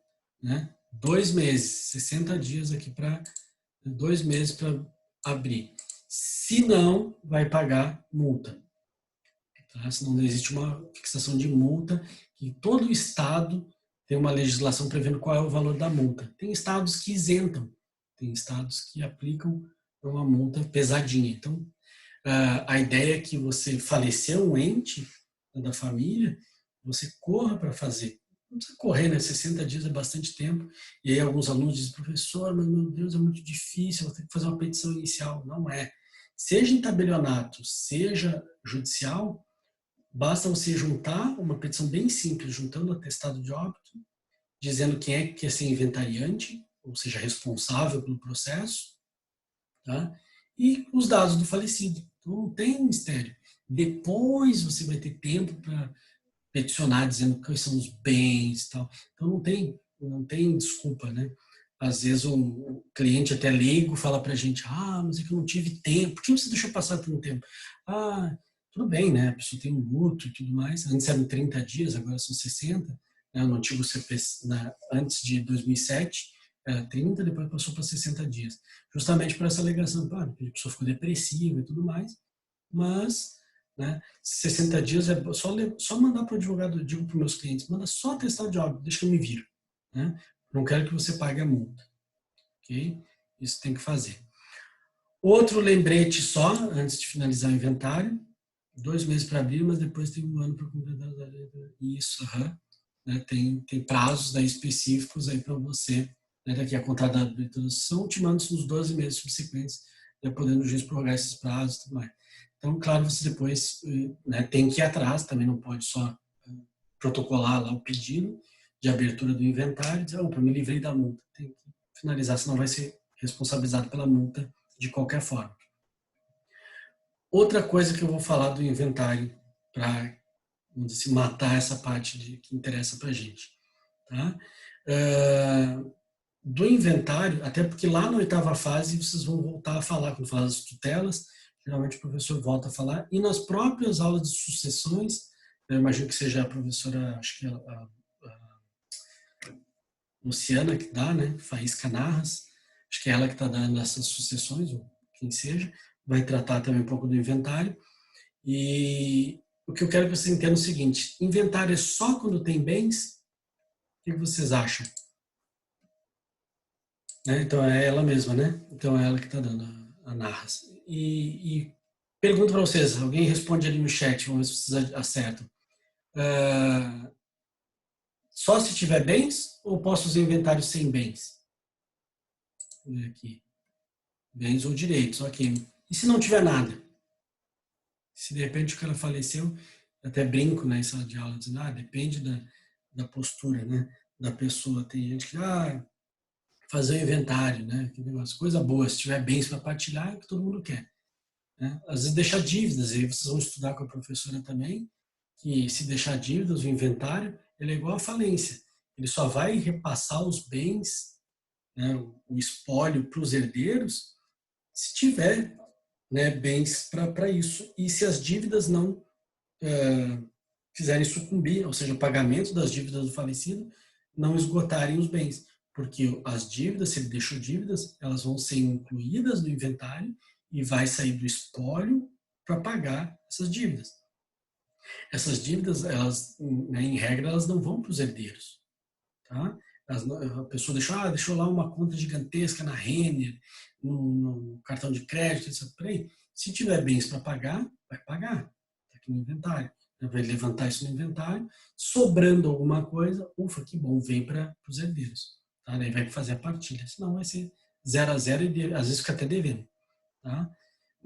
Né? 2 meses, 60 dias aqui para 2 meses para abrir. Se não, vai pagar multa. Tá? Senão não existe uma fixação de multa, e todo estado tem uma legislação prevendo qual é o valor da multa. Tem estados que isentam, tem estados que aplicam uma multa pesadinha. Então, a ideia é que você faleceu um ente da família, você corra para fazer. Não precisa correr, né? 60 dias é bastante tempo. E aí alguns alunos dizem, professor, mas meu Deus, é muito difícil, eu vou ter que fazer uma petição inicial. Não é. Seja em tabelionato, seja judicial, basta você juntar uma petição bem simples, juntando o atestado de óbito, dizendo quem é que quer ser inventariante, ou seja, responsável pelo processo, tá? E os dados do falecido. Então, não tem mistério. Depois você vai ter tempo para peticionar dizendo quais são os bens e tal. Então, não tem desculpa, né? Às vezes o cliente até leigo fala para a gente, mas é que eu não tive tempo. Por que você deixou passar por um tempo? Tudo bem, né? A pessoa tem um luto e tudo mais. Antes eram 30 dias, agora são 60. Né? No antigo CPC, antes de 2007, era 30, depois passou para 60 dias. Justamente por essa alegação, claro, a pessoa ficou depressiva e tudo mais. Mas, né, 60 dias é só mandar para o advogado, eu digo para os meus clientes, manda só atestado de óbito, deixa que eu me viro. Né? Não quero que você pague a multa. Ok? Isso tem que fazer. Outro lembrete só, antes de finalizar o inventário, 2 meses para abrir, mas depois tem 1 ano para completar a letra. Isso, né? Tem prazos daí específicos aí para você, né? Daqui a contar da abertura são ultimando-se nos 12 meses subsequentes, né? Podendo o juiz prorrogar esses prazos e tudo mais. Então, claro, você depois, né, tem que ir atrás, também não pode só protocolar lá o pedido de abertura do inventário e dizer, opa, me livrei da multa. Tem que finalizar, senão vai ser responsabilizado pela multa de qualquer forma. Outra coisa que eu vou falar do inventário para, vamos dizer, matar essa parte que interessa para a gente. Tá? Do inventário, até porque lá na 8ª fase vocês vão voltar a falar, quando falar das tutelas, geralmente o professor volta a falar, e nas próprias aulas de sucessões, eu imagino que seja a professora, acho que a Luciana que dá, né, Faísca Narras, acho que é ela que está dando essas sucessões, ou quem seja, vai tratar também um pouco do inventário. E o que eu quero que você entenda é o seguinte, inventário é só quando tem bens? O que vocês acham? Né? Então é ela mesma, né? Então é ela que está dando a Narras. E pergunto para vocês, alguém responde ali no chat, vamos ver se vocês acertam. Só se tiver bens ou posso usar inventário sem bens? Vou ver aqui. Bens ou direitos, ok. E se não tiver nada? Se de repente o cara faleceu, até brinco na sala de aula, dizendo, depende da postura, né, da pessoa. Tem gente que, fazer o inventário, né, que negócio, coisa boa, se tiver bens para partilhar, é o que todo mundo quer. Né? Às vezes deixar dívidas, e aí vocês vão estudar com a professora também, que se deixar dívidas, o inventário, ele é igual à falência. Ele só vai repassar os bens, né, o espólio para os herdeiros, se tiver, né, bens para isso. E se as dívidas não fizerem sucumbir, ou seja, o pagamento das dívidas do falecido, não esgotarem os bens. Porque as dívidas, se ele deixou dívidas, elas vão ser incluídas no inventário e vai sair do espólio para pagar essas dívidas. Essas dívidas, elas, né, em regra, elas não vão para os herdeiros. Tá? A pessoa deixou lá uma conta gigantesca na Renner, no cartão de crédito, etc. Peraí, se tiver bens para pagar, vai pagar. Está aqui no inventário. Vai levantar isso no inventário, sobrando alguma coisa, ufa, que bom, vem para os herdeiros. Tá? Daí vai fazer a partilha. Senão vai ser 0 a 0 e às vezes fica até devendo. Tá?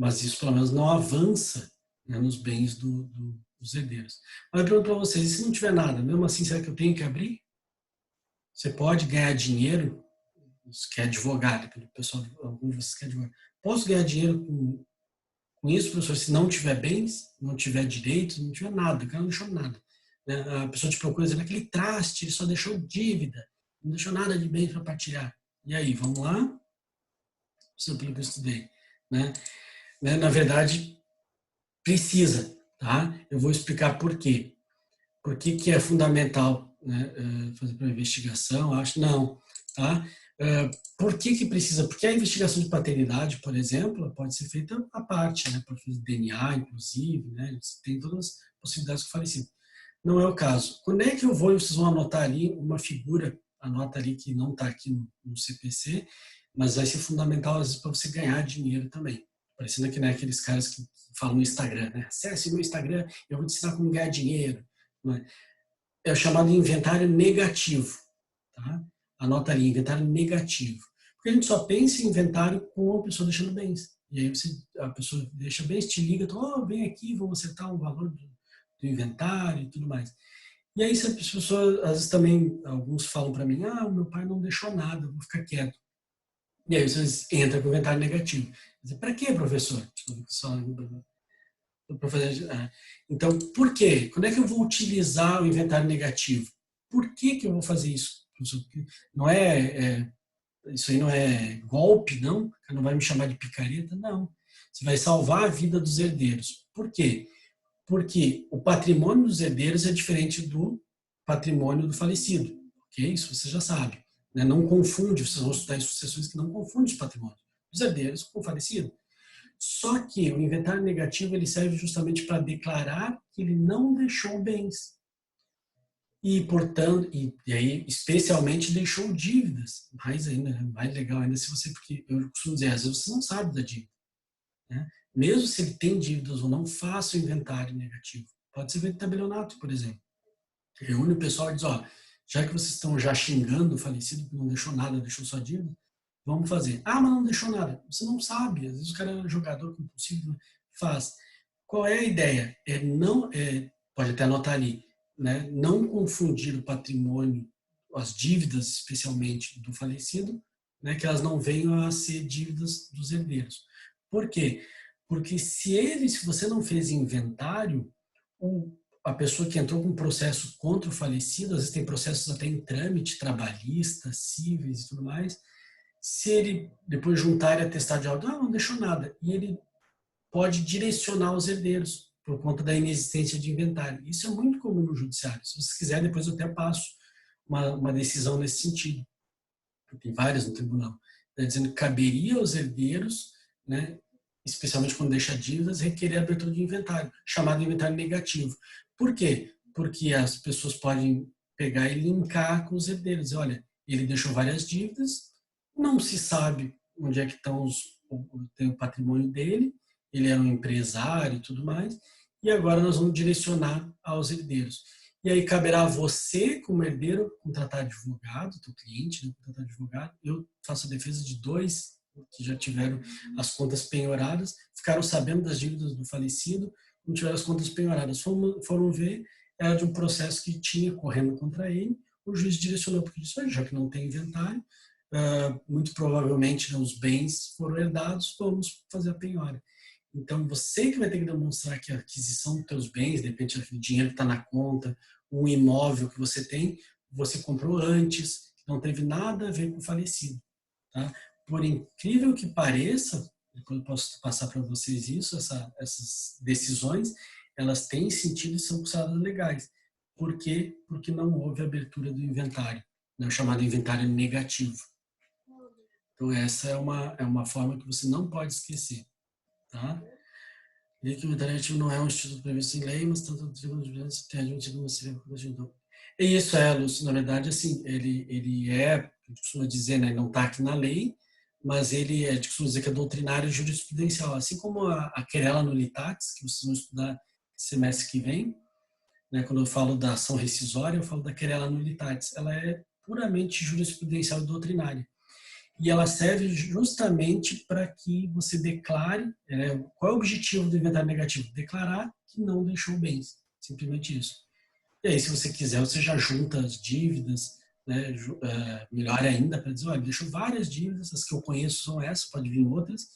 mas isso pelo menos não avança, né, nos bens dos herdeiros. Mas eu pergunto para vocês, e se não tiver nada, mesmo assim, será que eu tenho que abrir? Você pode ganhar dinheiro, você que é advogado, pelo pessoal, alguns de vocês que é advogado. Posso ganhar dinheiro com isso, professor, se não tiver bens, não tiver direitos, não tiver nada, o cara não deixou nada. Né? A pessoa te procura dizendo, aquele traste, ele só deixou dívida, não deixou nada de bens para partilhar. E aí, vamos lá? Isso pelo que eu estudei. Né? Na verdade, precisa, tá? Eu vou explicar por quê. Por que, que é fundamental, né, fazer para investigação? Acho não, tá? Por que, que precisa? Porque a investigação de paternidade, por exemplo, pode ser feita à parte, né? Pode fazer DNA, inclusive, né? Tem todas as possibilidades do falecido. Não é o caso. Quando é que eu vou? Vocês vão anotar ali uma figura, anota ali que não está aqui no CPC, mas vai ser fundamental às vezes para você ganhar dinheiro também. Parecendo que, né, aqueles caras que falam no Instagram, né? Acesse meu Instagram, eu vou te ensinar como ganhar dinheiro. Né? É o chamado inventário negativo. Tá? Anota ali, inventário negativo. Porque a gente só pensa em inventário com a pessoa deixando bens. E aí a pessoa deixa bens, te liga, oh, vem aqui, vamos acertar o valor do inventário e tudo mais. E aí, se a pessoa, às vezes também, alguns falam para mim, ah, meu pai não deixou nada, vou ficar quieto. E aí vocês entram com o inventário negativo. Para quê, professor? Então, por quê? Quando é que eu vou utilizar o inventário negativo? Por que que eu vou fazer isso? Não isso aí não é golpe, não? Você não vai me chamar de picareta? Não. Você vai salvar a vida dos herdeiros. Por quê? Porque o patrimônio dos herdeiros é diferente do patrimônio do falecido. Ok? Isso você já sabe. Né? Não confunde, vocês vão estudar em sucessões que não confundem os patrimônios dos herdeiros com o falecido. Só que o inventário negativo ele serve justamente para declarar que ele não deixou bens. E, portanto, e aí especialmente deixou dívidas. Mais ainda, mais legal ainda se você, porque eu costumo dizer, às vezes você não sabe da dívida. Né? Mesmo se ele tem dívidas ou não, faça o inventário negativo. Pode ser feito tabelionato, por exemplo. Reúne o pessoal e diz, ó, já que vocês estão já xingando o falecido que não deixou nada, deixou só dívida, vamos fazer. Ah, mas não deixou nada. Você não sabe. Às vezes o cara é jogador compulsivo, faz. Qual é a ideia? Pode até anotar ali, né? Não confundir o patrimônio, as dívidas especialmente do falecido, né? Que elas não venham a ser dívidas dos herdeiros. Por quê? Porque se você não fez inventário, a pessoa que entrou com um processo contra o falecido, às vezes tem processos até em trâmite, trabalhista, cíveis e tudo mais, se ele depois juntar e atestar de algo, não deixou nada, e ele pode direcionar os herdeiros por conta da inexistência de inventário. Isso é muito comum no judiciário. Se você quiser, depois eu até passo uma decisão nesse sentido. Tem várias no tribunal. Está dizendo que caberia aos herdeiros, né, especialmente quando deixa dívidas, requerer a abertura de inventário, chamado inventário negativo. Por quê? Porque as pessoas podem pegar e linkar com os herdeiros. Olha, ele deixou várias dívidas, não se sabe onde é que estão tem o patrimônio dele, ele era um empresário e tudo mais, e agora nós vamos direcionar aos herdeiros. E aí caberá a você, como herdeiro, contratar advogado, teu cliente, né, contratar advogado. Eu faço a defesa de 2 que já tiveram as contas penhoradas, ficaram sabendo das dívidas do falecido, não tiveram as contas penhoradas. Foram ver, era de um processo que tinha correndo contra ele, o juiz direcionou porque disse, já que não tem inventário, muito provavelmente os bens foram herdados, vamos fazer a penhora. Então, você que vai ter que demonstrar que a aquisição dos teus bens, de repente o dinheiro que está na conta, um imóvel que você tem, você comprou antes, que não teve nada a ver com o falecido. Tá? Por incrível que pareça, depois eu posso passar para vocês isso, essas decisões, elas têm sentido e são consideradas legais. Por quê? Porque não houve abertura do inventário, né? O chamado inventário negativo. Então, essa é uma forma que você não pode esquecer. Tá? E que o inventário negativo não é um instituto previsto em lei, mas tanto o Tribunal de Justiça tem admitido uma série de então. E isso Lúcio, na verdade, assim, ele é, a gente costuma dizer, né, não está aqui na lei, mas ele a gente costuma dizer que é doutrinário e jurisprudencial, assim como a querela nullitatis, que vocês vão estudar semestre que vem, né, quando eu falo da ação rescisória, eu falo da querela nullitatis, ela é puramente jurisprudencial e doutrinária. E ela serve justamente para que você declare, qual é o objetivo do inventário negativo? Declarar que não deixou bens, simplesmente isso. E aí, se você quiser, você já junta as dívidas, né? Melhor ainda, para dizer, olha, deixou várias dívidas, as que eu conheço são essas, pode vir outras,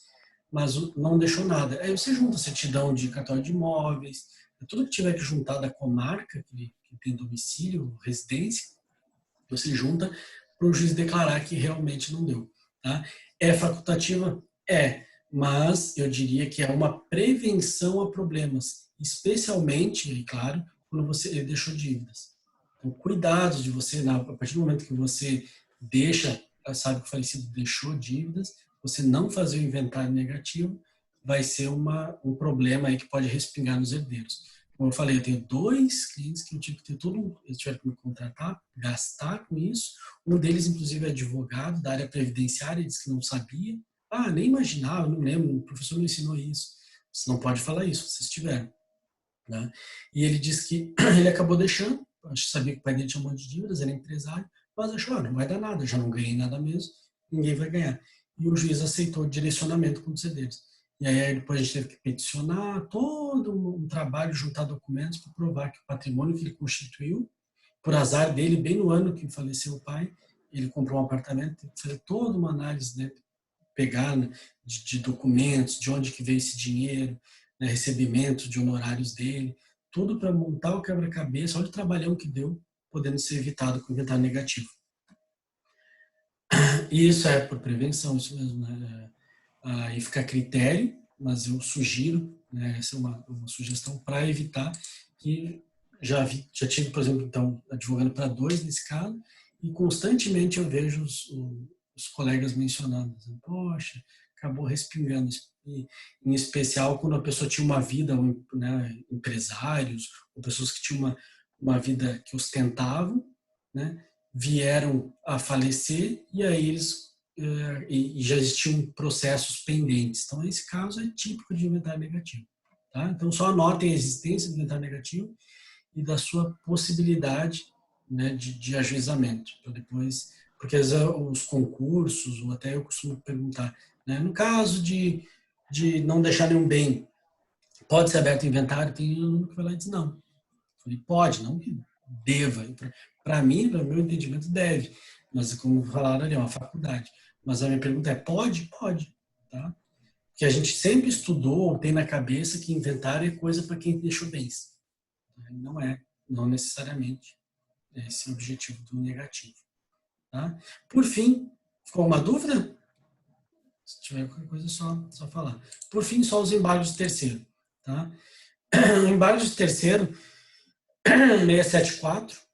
mas não deixou nada. Aí você junta a certidão de cartório de imóveis, tudo que tiver que juntar da comarca, que tem domicílio, residência, você junta para o juiz declarar que realmente não deu. Tá? É facultativa? É, mas eu diria que é uma prevenção a problemas, especialmente, e claro, quando você deixou dívidas. Então, cuidado de você, a partir do momento que você deixa, sabe que o falecido deixou dívidas, você não fazer o inventário negativo, vai ser um problema aí que pode respingar nos herdeiros. Como eu falei, eu tenho 2 clientes que eu tive que ter eles tiveram que me contratar, gastar com isso. Um deles, inclusive, é advogado da área previdenciária, disse que não sabia. Ah, nem imaginava, não lembro, o professor me ensinou isso. Você não pode falar isso, vocês tiveram. Né? E ele disse que ele acabou deixando, acho que sabia que o pai dele tinha um monte de dívidas, era empresário, mas achou, não vai dar nada, já não ganhei nada mesmo, ninguém vai ganhar. E o juiz aceitou o direcionamento com os herdeiros. E aí depois a gente teve que peticionar todo um trabalho, juntar documentos para provar que o patrimônio que ele constituiu, por azar dele, bem no ano que faleceu o pai, ele comprou um apartamento, teve que fazer toda uma análise, né, pegar, né, de documentos, de onde que veio esse dinheiro, né, recebimento de honorários dele, tudo para montar o quebra-cabeça, olha o trabalhão que deu, podendo ser evitado com o inventário negativo. E isso é por prevenção, isso mesmo, né? Aí fica a critério, mas eu sugiro, né, essa é uma sugestão para evitar que já tive, por exemplo, então, advogando para 2 nesse caso, e constantemente eu vejo os colegas mencionando, dizendo, poxa, acabou respingando. E, em especial quando a pessoa tinha uma vida, né, empresários, ou pessoas que tinham uma vida que ostentavam, né, vieram a falecer e aí eles e já existiam processos pendentes. Então, esse caso é típico de inventário negativo. Tá? Então, só anotem a existência do inventário negativo e da sua possibilidade, né, de ajuizamento. Então, depois, porque às vezes os concursos, ou até eu costumo perguntar, né, no caso de não deixar nenhum bem, pode ser aberto inventário? Tem aluno que vai lá e diz não. Eu falei, pode, não que deva. Para mim, para o meu entendimento, deve. Mas, como falaram ali, é uma faculdade. Mas a minha pergunta é, pode? Pode. Tá? Porque a gente sempre estudou, ou tem na cabeça que inventário é coisa para quem deixou bens. Não é, não necessariamente. Esse é o objetivo do negativo. Tá? Por fim, ficou uma dúvida? Se tiver qualquer coisa, é só falar. Por fim, só os embargos de terceiro. Tá? O embargo de terceiro, 674,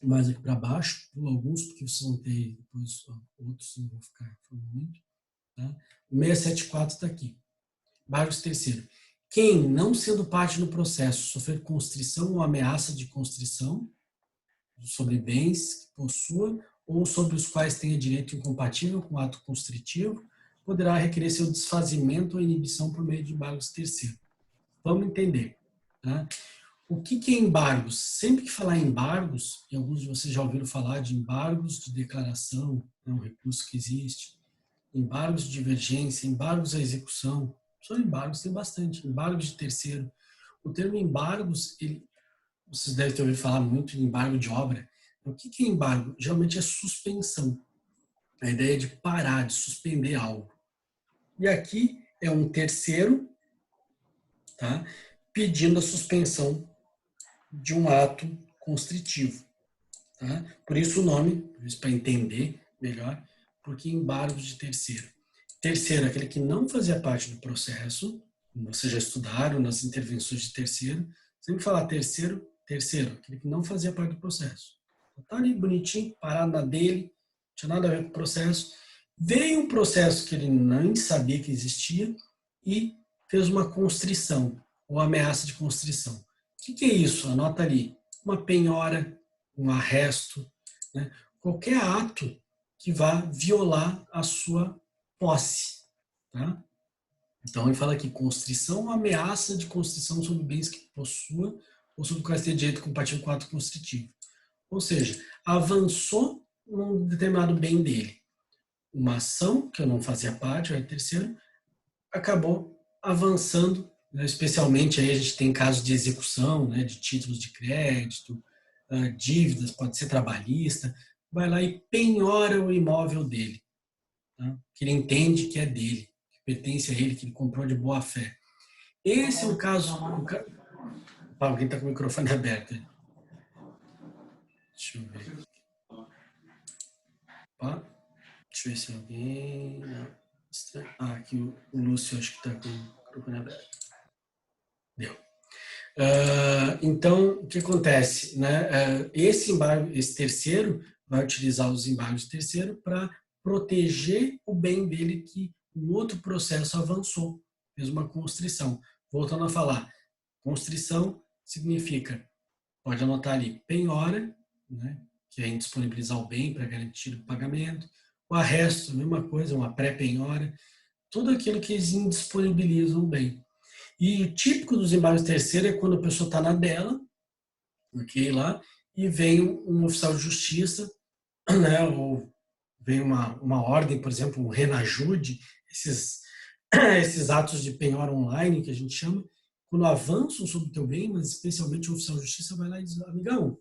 mais aqui para baixo, pulo alguns, porque vocês vão ter depois outros, não vou ficar falando muito. Tá? O 674 está aqui. Embargo de terceiro. Quem, não sendo parte no processo, sofrer constrição ou ameaça de constrição sobre bens que possua ou sobre os quais tenha direito incompatível com o ato constritivo, poderá requerer seu desfazimento ou inibição por meio de embargos de terceiro. Vamos entender. Tá? O que é embargos? Sempre que falar em embargos, e alguns de vocês já ouviram falar de embargos de declaração, é um recurso que existe, embargos de divergência, embargos à execução, só embargos tem bastante, embargos de terceiro. O termo embargos, vocês devem ter ouvido falar muito em embargo de obra. O que é embargo? Geralmente é suspensão. A ideia é de parar, de suspender algo. E aqui é um terceiro, tá, pedindo a suspensão de um ato constritivo. Tá? Por isso o nome, para entender melhor, porque embargos de terceiro. Terceiro, aquele que não fazia parte do processo, vocês já estudaram nas intervenções de terceiro, sempre falar terceiro, aquele que não fazia parte do processo. Está ali bonitinho, parado na dele, não tinha nada a ver com o processo. Veio um processo que ele nem sabia que existia e fez uma constrição, ou ameaça de constrição. O que é isso? Anota ali. Uma penhora, um arresto, né? Qualquer ato que vá violar a sua posse. Tá? Então, ele fala aqui, constrição ou ameaça de constrição sobre bens que possua ou sobre quais tenha direito compatível com o ato constritivo. Ou seja, avançou num determinado bem dele. uma ação que eu não fazia parte, eu era terceiro, acabou avançando, né? Especialmente aí a gente tem casos de execução, né, de títulos de crédito, dívidas, pode ser trabalhista, vai lá e penhora o imóvel dele, tá? Que ele entende que é dele, que pertence a ele, que ele comprou de boa fé. Esse é um caso... Alguém está com o microfone aberto. Deixa eu ver. Opa. Deixa eu ver se alguém... aqui o Lúcio acho que está com o microfone aberto. Deu. Então, o que acontece? Né? Esse embargo, esse terceiro, vai utilizar os embargos de terceiro para proteger o bem dele que um outro processo avançou, fez uma constrição. Voltando a falar, constrição significa, pode anotar ali, penhora, né? Que é indisponibilizar o bem para garantir o pagamento, o arresto, a mesma coisa, uma pré-penhora, tudo aquilo que eles indisponibilizam o bem. E o típico dos embargos terceiros é quando a pessoa está na dela, ok, lá, e vem um oficial de justiça, né, ou vem uma ordem, por exemplo, um renajude, esses atos de penhora online que a gente chama, quando avançam sobre o teu bem, mas especialmente o oficial de justiça vai lá e diz, amigão,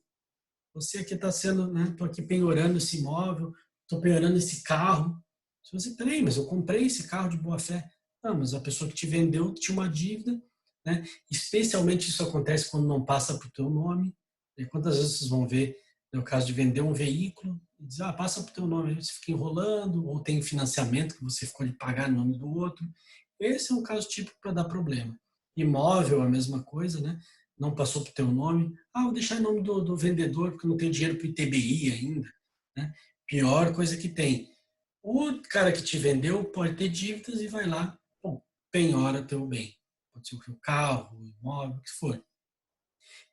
você aqui está sendo, né, estou aqui penhorando esse imóvel, estou penhorando esse carro. Se você, peraí, mas eu comprei esse carro de boa fé. Não, mas a pessoa que te vendeu tinha uma dívida, né? Especialmente isso acontece quando não passa para o teu nome. E quantas vezes vocês vão ver, no caso de vender um veículo, e diz, passa para o teu nome, aí você fica enrolando, ou tem financiamento que você ficou de pagar no nome do outro. Esse é um caso típico para dar problema. Imóvel, a mesma coisa, né? Não passou para o teu nome. Vou deixar em nome do vendedor, porque não tenho dinheiro para o ITBI ainda. Né? Pior coisa que tem. O cara que te vendeu pode ter dívidas e vai lá, bom, penhora teu bem. Pode ser o carro, o imóvel, o que for.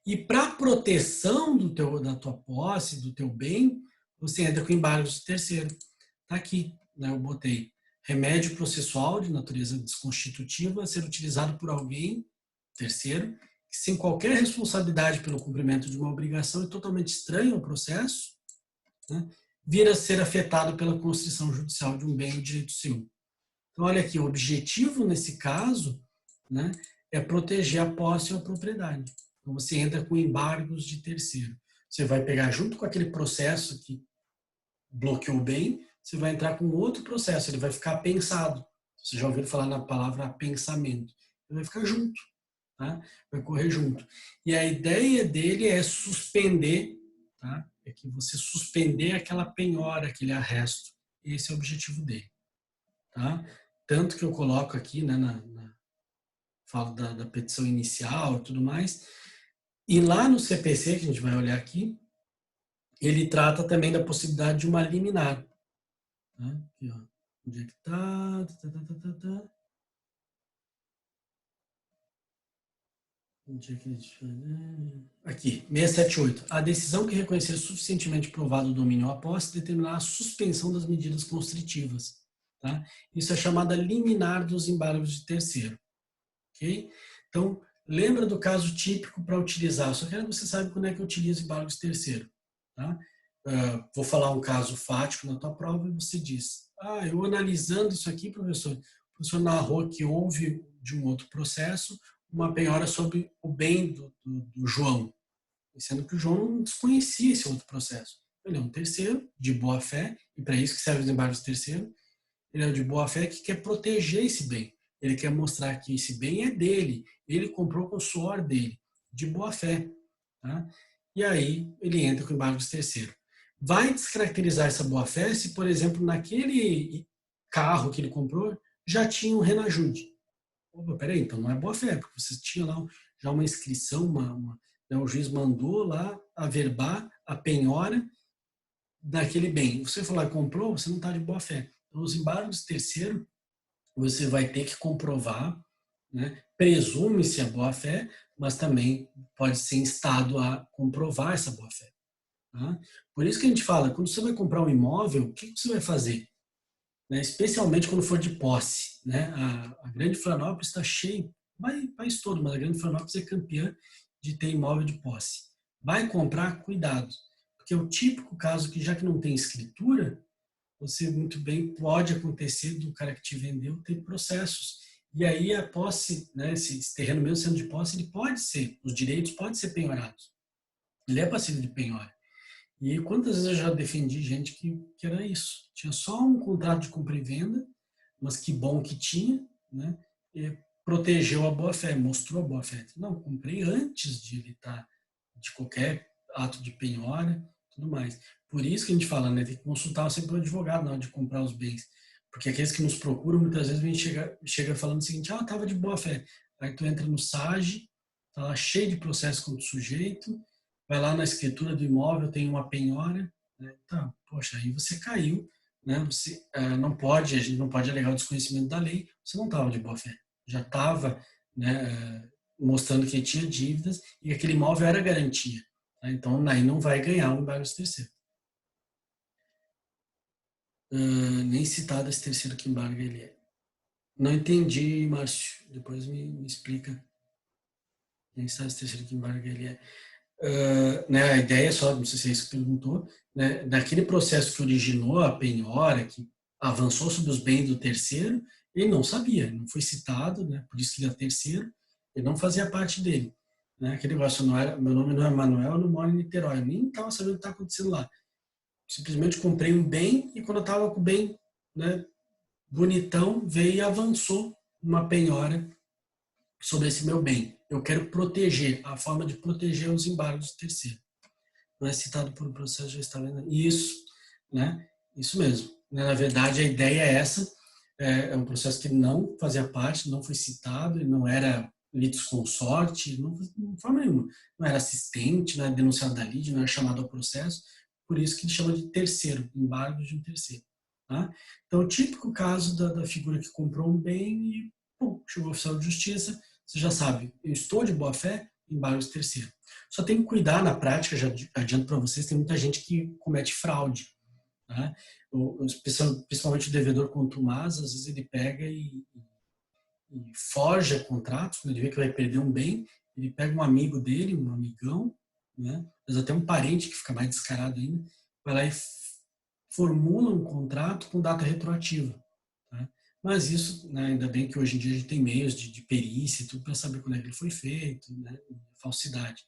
E para proteção da tua posse, do teu bem, você entra com embargos de terceiro. Está aqui, né, eu botei. Remédio processual de natureza desconstitutiva a ser utilizado por alguém, terceiro, que sem qualquer responsabilidade pelo cumprimento de uma obrigação e totalmente estranho ao processo, né, vir a ser afetado pela constrição judicial de um bem ou direito seu. Então, olha aqui, o objetivo nesse caso, né, é proteger a posse ou a propriedade. Então, você entra com embargos de terceiro. Você vai pegar junto com aquele processo que bloqueou o bem, você vai entrar com outro processo, ele vai ficar pensado. Você já ouviu falar na palavra pensamento. Ele vai ficar junto, tá? Vai correr junto. E a ideia dele é suspender, tá? É que você suspender aquela penhora, aquele arresto. Esse é o objetivo dele, tá? Tanto que eu coloco aqui, né, falo da petição inicial e tudo mais. E lá no CPC, que a gente vai olhar aqui, ele trata também da possibilidade de uma liminar. Tá? Aqui, ó. Onde é que tá? Onde é que aqui, 678. A decisão que reconhecer suficientemente provado o domínio ou a posse determinar a suspensão das medidas constritivas. Tá? Isso é chamada liminar dos embargos de terceiro. Okay? Então, lembra do caso típico para utilizar. Só quero que você saiba quando é que eu utilizo embargos de terceiro. Tá? Vou falar um caso fático na tua prova e você diz, eu analisando isso aqui, professor, o professor narrou que houve de um outro processo uma penhora sobre o bem do João, sendo que o João não desconhecia esse outro processo. Ele é um terceiro, de boa fé, e para isso que serve os embargos de terceiro, ele é de boa fé que quer proteger esse bem. Ele quer mostrar que esse bem é dele, ele comprou com o suor dele, de boa fé. Tá? E aí ele entra com embargos de terceiro. Vai descaracterizar essa boa fé se, por exemplo, naquele carro que ele comprou já tinha um renajude. Opa, peraí, então não é boa fé, porque você tinha lá já uma inscrição, né, o juiz mandou lá averbar a penhora daquele bem. Você foi lá e comprou, você não está de boa fé. Então, os embargos de terceiro, você vai ter que comprovar, né? Presume-se a boa fé, mas também pode ser instado a comprovar essa boa fé. Tá? Por isso que a gente fala, quando você vai comprar um imóvel, o que você vai fazer? Né? Especialmente quando for de posse. Né? A Grande Florianópolis está cheia, país todo, mas a Grande Florianópolis é campeã de ter imóvel de posse. Vai comprar, cuidado, porque é o típico caso que já que não tem escritura, você muito bem pode acontecer do cara que te vendeu ter processos. E aí a posse, né, esse terreno mesmo sendo de posse, ele pode ser, os direitos podem ser penhorados. Ele é passível de penhora. E quantas vezes eu já defendi gente que era isso. Tinha só um contrato de compra e venda, mas que bom que tinha, né? E protegeu a boa-fé, mostrou a boa-fé. Não, comprei antes de ele estar de qualquer ato de penhora, tudo mais. Por isso que a gente fala, né? Tem que consultar sempre o advogado na hora de comprar os bens. Porque aqueles que nos procuram, muitas vezes, vem chega falando o seguinte, estava de boa-fé. Aí tu entra no SAGE, tá lá cheio de processo contra o sujeito, vai lá na escritura do imóvel, tem uma penhora, né? Tá, poxa, aí você caiu, né? Você não pode, a gente não pode alegar o desconhecimento da lei, você não estava de boa fé, já estava, né, mostrando que tinha dívidas e aquele imóvel era garantia, tá? Então aí não vai ganhar um embargo de terceiro. Nem citado esse terceiro que embarga ele é. Não entendi, Márcio, depois me explica. Nem citado esse terceiro que embarga ele é. Né, a ideia só, não sei se é isso que perguntou, né, daquele processo que originou a penhora, que avançou sobre os bens do terceiro, ele não sabia, não foi citado, né, por isso que ele é terceiro, ele não fazia parte dele. Né, aquele negócio, não era, meu nome não é Manuel, eu não moro em Niterói, eu nem estava sabendo o que estava acontecendo lá. Simplesmente comprei um bem e quando eu estava com o bem, né, bonitão, veio e avançou uma penhora sobre esse meu bem. Eu quero proteger, a forma de proteger os embargos do terceiro. Não é citado por um processo de estamento. Isso, né? Isso mesmo. Na verdade, a ideia é essa. É um processo que não fazia parte, não foi citado, não era litisconsorte, não, de forma nenhuma. Não era assistente, não era denunciado da lide, não era chamado ao processo. Por isso que ele chama de terceiro, embargo de um terceiro. Tá? Então, o típico caso da figura que comprou um bem e pum, chegou ao oficial de justiça, você já sabe, eu estou de boa fé, embargo de terceiro. Só tem que cuidar na prática, já adianto para vocês, tem muita gente que comete fraude. Né? Principalmente o devedor contumaz, às vezes ele pega e forja contratos, quando ele vê que vai perder um bem, ele pega um amigo dele, um amigão, né? Mas até um parente que fica mais descarado ainda, vai lá e formula um contrato com data retroativa. Tá? Mas isso, né, ainda bem que hoje em dia a gente tem meios de perícia e tudo para saber quando é que ele foi feito, né? Falsidade.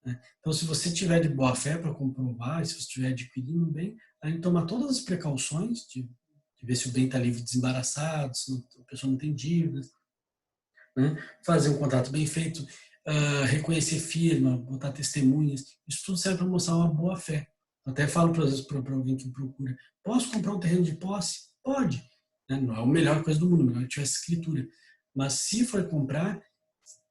Né? Então, se você tiver de boa fé para comprovar, se você estiver adquirindo um bem, a gente toma todas as precauções de ver se o bem está livre desembaraçado, se não, a pessoa não tem dívidas, né? Fazer um contrato bem feito, reconhecer firma, botar testemunhas, isso tudo serve para mostrar uma boa fé. Eu até falo para alguém que procura, posso comprar um terreno de posse? Pode. Né? Não é a melhor coisa do mundo, melhor que tivesse escritura. Mas se for comprar,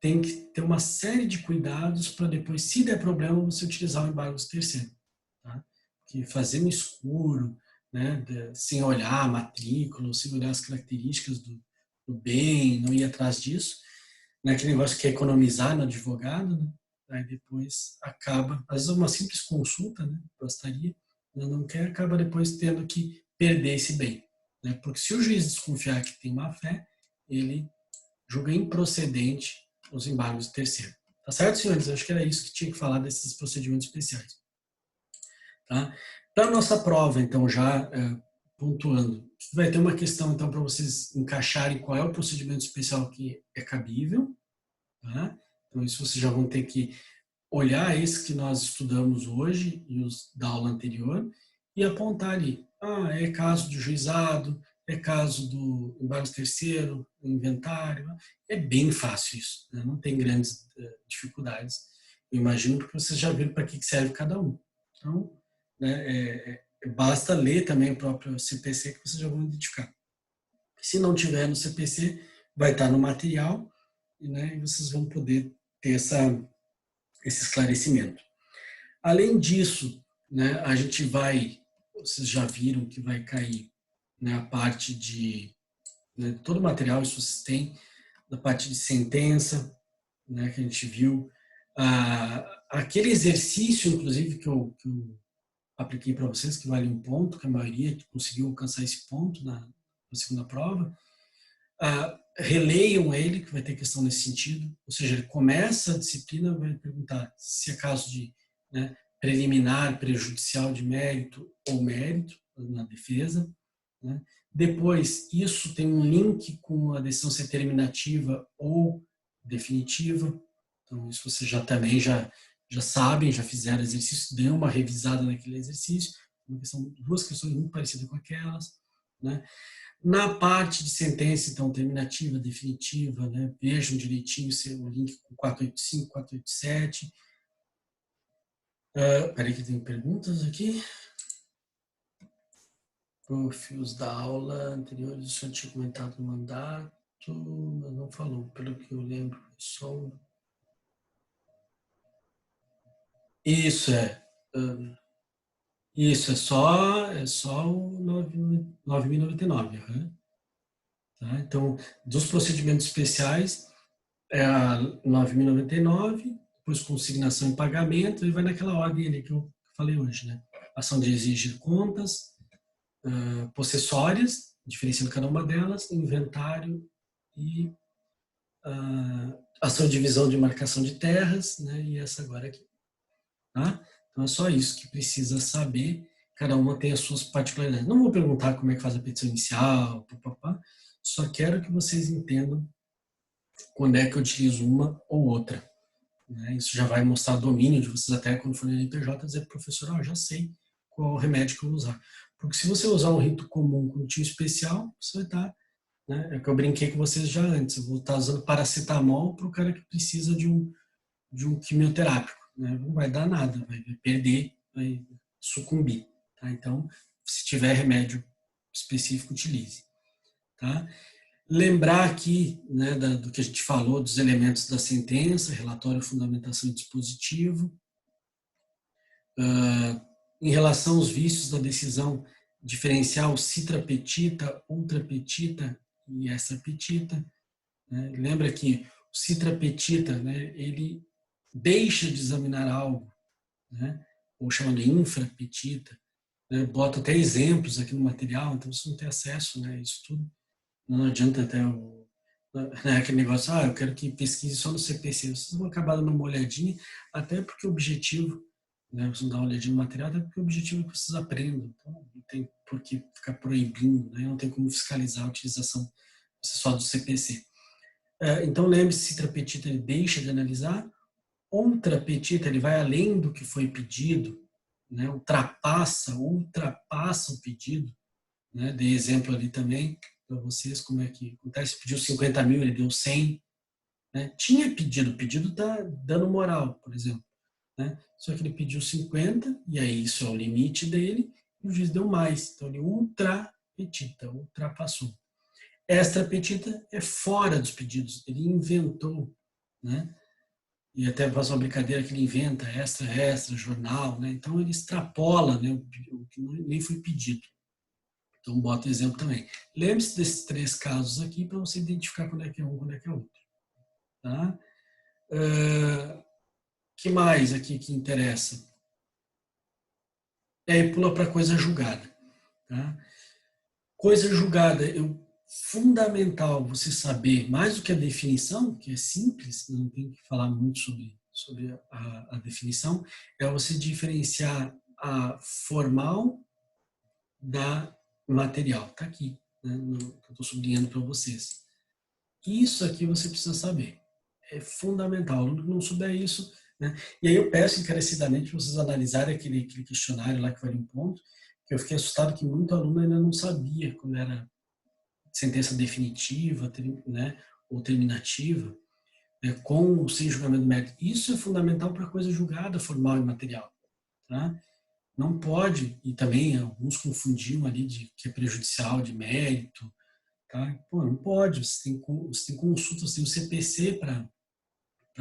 tem que ter uma série de cuidados para depois, se der problema, você utilizar o embargo do terceiro. Tá? Porque fazer no escuro, né, sem olhar a matrícula, sem olhar as características do bem, não ir atrás disso, né, aquele negócio que é economizar no advogado, né, aí depois acaba, às vezes uma simples consulta, né, gostaria, não quer, acaba depois tendo que perder esse bem. Né, porque se o juiz desconfiar que tem má fé, ele julga improcedente os embargos do terceiro. Tá certo, senhores? Acho que era isso que tinha que falar desses procedimentos especiais. Tá? Para a nossa prova, então, já pontuando, vai ter uma questão, então, para vocês encaixarem qual é o procedimento especial que é cabível. Tá? Então, isso vocês já vão ter que olhar esse que nós estudamos hoje e os da aula anterior e apontar ali, é caso de juizado, é caso do embargo terceiro, inventário, é bem fácil isso, né? Não tem grandes dificuldades, eu imagino, porque vocês já viram para que serve cada um. Então, né, basta ler também o próprio CPC que vocês já vão identificar. Se não tiver no CPC, vai estar no material, né, e vocês vão poder ter esse esclarecimento. Além disso, né, a gente vai, vocês já viram que vai cair, né, a parte de, né, todo o material, isso vocês têm, da parte de sentença, né, que a gente viu, aquele exercício, inclusive, que eu apliquei para vocês, que vale um ponto, que a maioria conseguiu alcançar esse ponto na segunda prova, releiam ele, que vai ter questão nesse sentido, ou seja, ele começa a disciplina, vai perguntar se é caso de, né, preliminar, prejudicial de mérito ou mérito, na defesa, né? Depois, isso tem um link com a decisão ser terminativa ou definitiva. Então, isso vocês já sabem, já fizeram exercício, dêem uma revisada naquele exercício. Duas questões muito parecidas com aquelas, né? Na parte de sentença, então, terminativa, definitiva, né? Vejam direitinho o link com 485, 487. Peraí que tem perguntas aqui. Fios da aula anteriores, o senhor tinha comentado no mandato, mas não falou, pelo que eu lembro. Isso é. Isso é só o 9.099. Uhum. Tá? Então, dos procedimentos especiais, é a 9.099, depois consignação e pagamento, e vai naquela ordem ali que eu falei hoje, né? Ação de exigir contas, possessórias, diferenciando cada uma delas, inventário e ação de divisão de marcação de terras, né? E essa agora aqui. Tá? Então é só isso que precisa saber. Cada uma tem as suas particularidades. Não vou perguntar como é que faz a petição inicial, papapá. Só quero que vocês entendam quando é que eu utilizo uma ou outra. Né? Isso já vai mostrar domínio de vocês até quando for no NPJ, dizer, professor, já sei qual o remédio que eu vou usar. Porque se você usar um rito comum com um tio especial, você vai estar, né? É o que eu brinquei com vocês já antes, eu vou estar usando paracetamol para o cara que precisa de um quimioterápico, né? Não vai dar nada, vai perder, vai sucumbir. Tá? Então, se tiver remédio específico, utilize. Tá? Lembrar aqui, né, do que a gente falou, dos elementos da sentença, relatório, fundamentação e dispositivo. Em relação aos vícios da decisão, diferenciar o citra petita, ultra petita e extra petita. Né? Lembra que o citra petita, né, ele deixa de examinar algo, né, ou chamado infra petita. Né? Bota até exemplos aqui no material, então você não tem acesso, né, a isso tudo. Não adianta até aquele negócio, eu quero que pesquise só no CPC. Vocês vão acabar dando uma olhadinha, até porque o objetivo, né, vocês vão dar uma olhadinha no material, até porque o objetivo é que vocês aprendam. Então, não tem por que ficar proibindo, né, não tem como fiscalizar a utilização só do CPC. Então, lembre-se, citra petita ele deixa de analisar, ultra petita ele vai além do que foi pedido, né, ultrapassa o pedido. Né? Dei exemplo ali também para vocês como é que acontece. Pediu 50 mil, ele deu 100. Né? Tinha pedido, o pedido está dando moral, por exemplo. Né? Só que ele pediu 50, e aí isso é o limite dele, e o juiz deu mais. Então ele ultrapassou. Extra petita é fora dos pedidos, ele inventou. Né? E até faz uma brincadeira que ele inventa extra, jornal. Né? Então ele extrapola, né, o que nem foi pedido. Então, bota o exemplo também. Lembre-se desses 3 casos aqui para você identificar quando é que é um, quando é que é outro. Tá? Que mais aqui que interessa? E aí pula para coisa julgada. Tá? Coisa julgada, fundamental você saber, mais do que a definição, que é simples, não tem que falar muito sobre a definição, é você diferenciar a formal da material. Está aqui, né, que eu estou sublinhando para vocês. Isso aqui você precisa saber. É fundamental. O aluno que não souber isso, né? E aí eu peço encarecidamente para vocês analisarem aquele questionário lá que vale um ponto, que eu fiquei assustado que muito aluno ainda não sabia quando era sentença definitiva, né, ou terminativa, né, com ou sem julgamento do mérito. Isso é fundamental para coisa julgada, formal e material. Tá? Não pode, e também alguns confundiam ali de que é prejudicial de mérito. Tá? Pô, não pode, você tem consulta, você tem o CPC para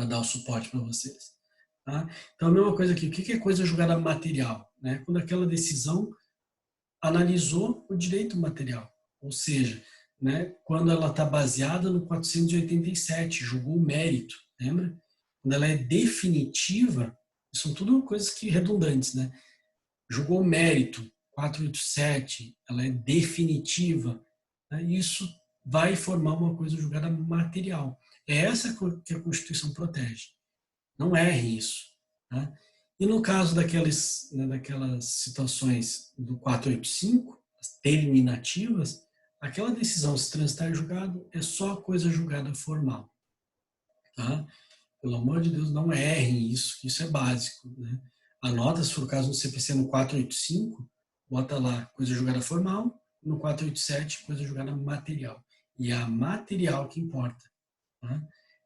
dar o suporte para vocês. Tá? Então, a mesma coisa aqui, o que é coisa julgada material? Né? Quando aquela decisão analisou o direito material, ou seja, né, quando ela está baseada no 487, julgou o mérito, lembra? Quando ela é definitiva, são tudo coisas que redundantes, né? Julgou o mérito, 487, ela é definitiva, né? Isso vai formar uma coisa julgada material. É essa que a Constituição protege. Não erre isso. Tá? E no caso daquelas situações do 485, as terminativas, aquela decisão se transitar em julgado é só coisa julgada formal. Tá? Pelo amor de Deus, não errem isso, que isso é básico. Né? Anota, se for o caso, no CPC no 485, bota lá coisa julgada formal, no 487, coisa julgada material. E é a material que importa. Tá?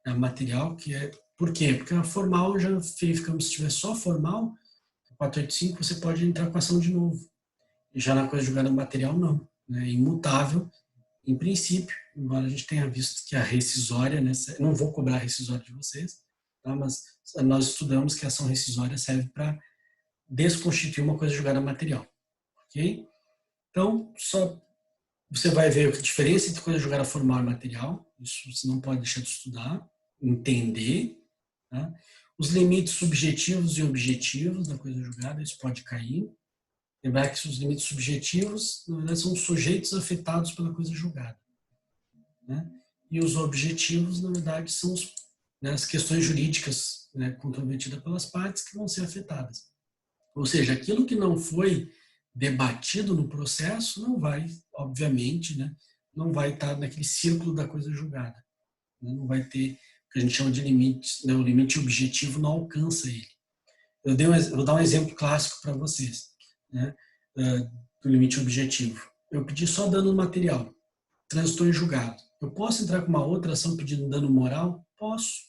É a material que é... Por quê? Porque a formal, já verificamos, se tiver só formal, 485 você pode entrar com ação de novo. E já na coisa julgada material, não. Né? É imutável, em princípio, embora a gente tenha visto que a rescisória, né, não vou cobrar a rescisória de vocês, tá? Mas nós estudamos que a ação rescisória serve para desconstituir uma coisa julgada material, ok? Então, só você vai ver a diferença entre coisa julgada formal e material, isso você não pode deixar de estudar, entender, tá? Os limites subjetivos e objetivos da coisa julgada, isso pode cair. Lembrar que os limites subjetivos, na verdade, são os sujeitos afetados pela coisa julgada. Né? E os objetivos, na verdade, são as questões jurídicas, né, comprometidas pelas partes que vão ser afetadas. Ou seja, aquilo que não foi debatido no processo não vai, obviamente, né, não vai estar naquele círculo da coisa julgada. Né? Não vai ter o que a gente chama de limite, né, o limite objetivo não alcança ele. Vou dar um exemplo clássico para vocês, né, do limite objetivo. Eu pedi só dano material, transitou em julgado. Eu posso entrar com uma outra ação pedindo dano moral? Posso,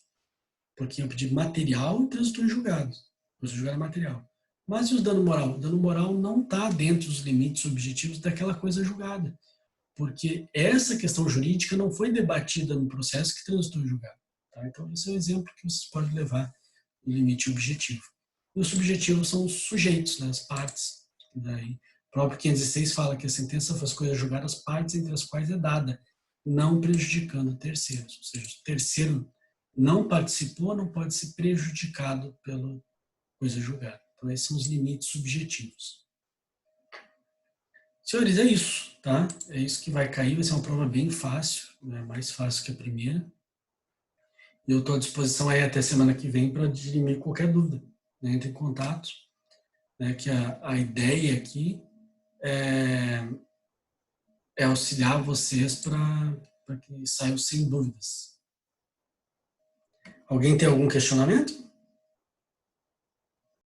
porque eu pedi material e transitou em julgado. Coisa julgada material. Mas e o dano moral? O dano moral não está dentro dos limites objetivos daquela coisa julgada, porque essa questão jurídica não foi debatida no processo que transitou em julgado. Tá? Então, esse é um exemplo que vocês podem levar no limite objetivo. E os subjetivos são os sujeitos, né, as partes. Daí, o próprio 506 fala que a sentença foi as coisas julgadas, partes entre as quais é dada, não prejudicando terceiros. Ou seja, o terceiro não participou, não pode ser prejudicado pela coisa julgada. Então, esses são os limites subjetivos. Senhores, é isso, tá? É isso que vai cair, vai ser uma prova bem fácil, né? Mais fácil que a primeira. E eu estou à disposição aí até semana que vem para dirimir qualquer dúvida. Né? Entre em contato, né? Que a ideia aqui é auxiliar vocês para que saiam sem dúvidas. Alguém tem algum questionamento?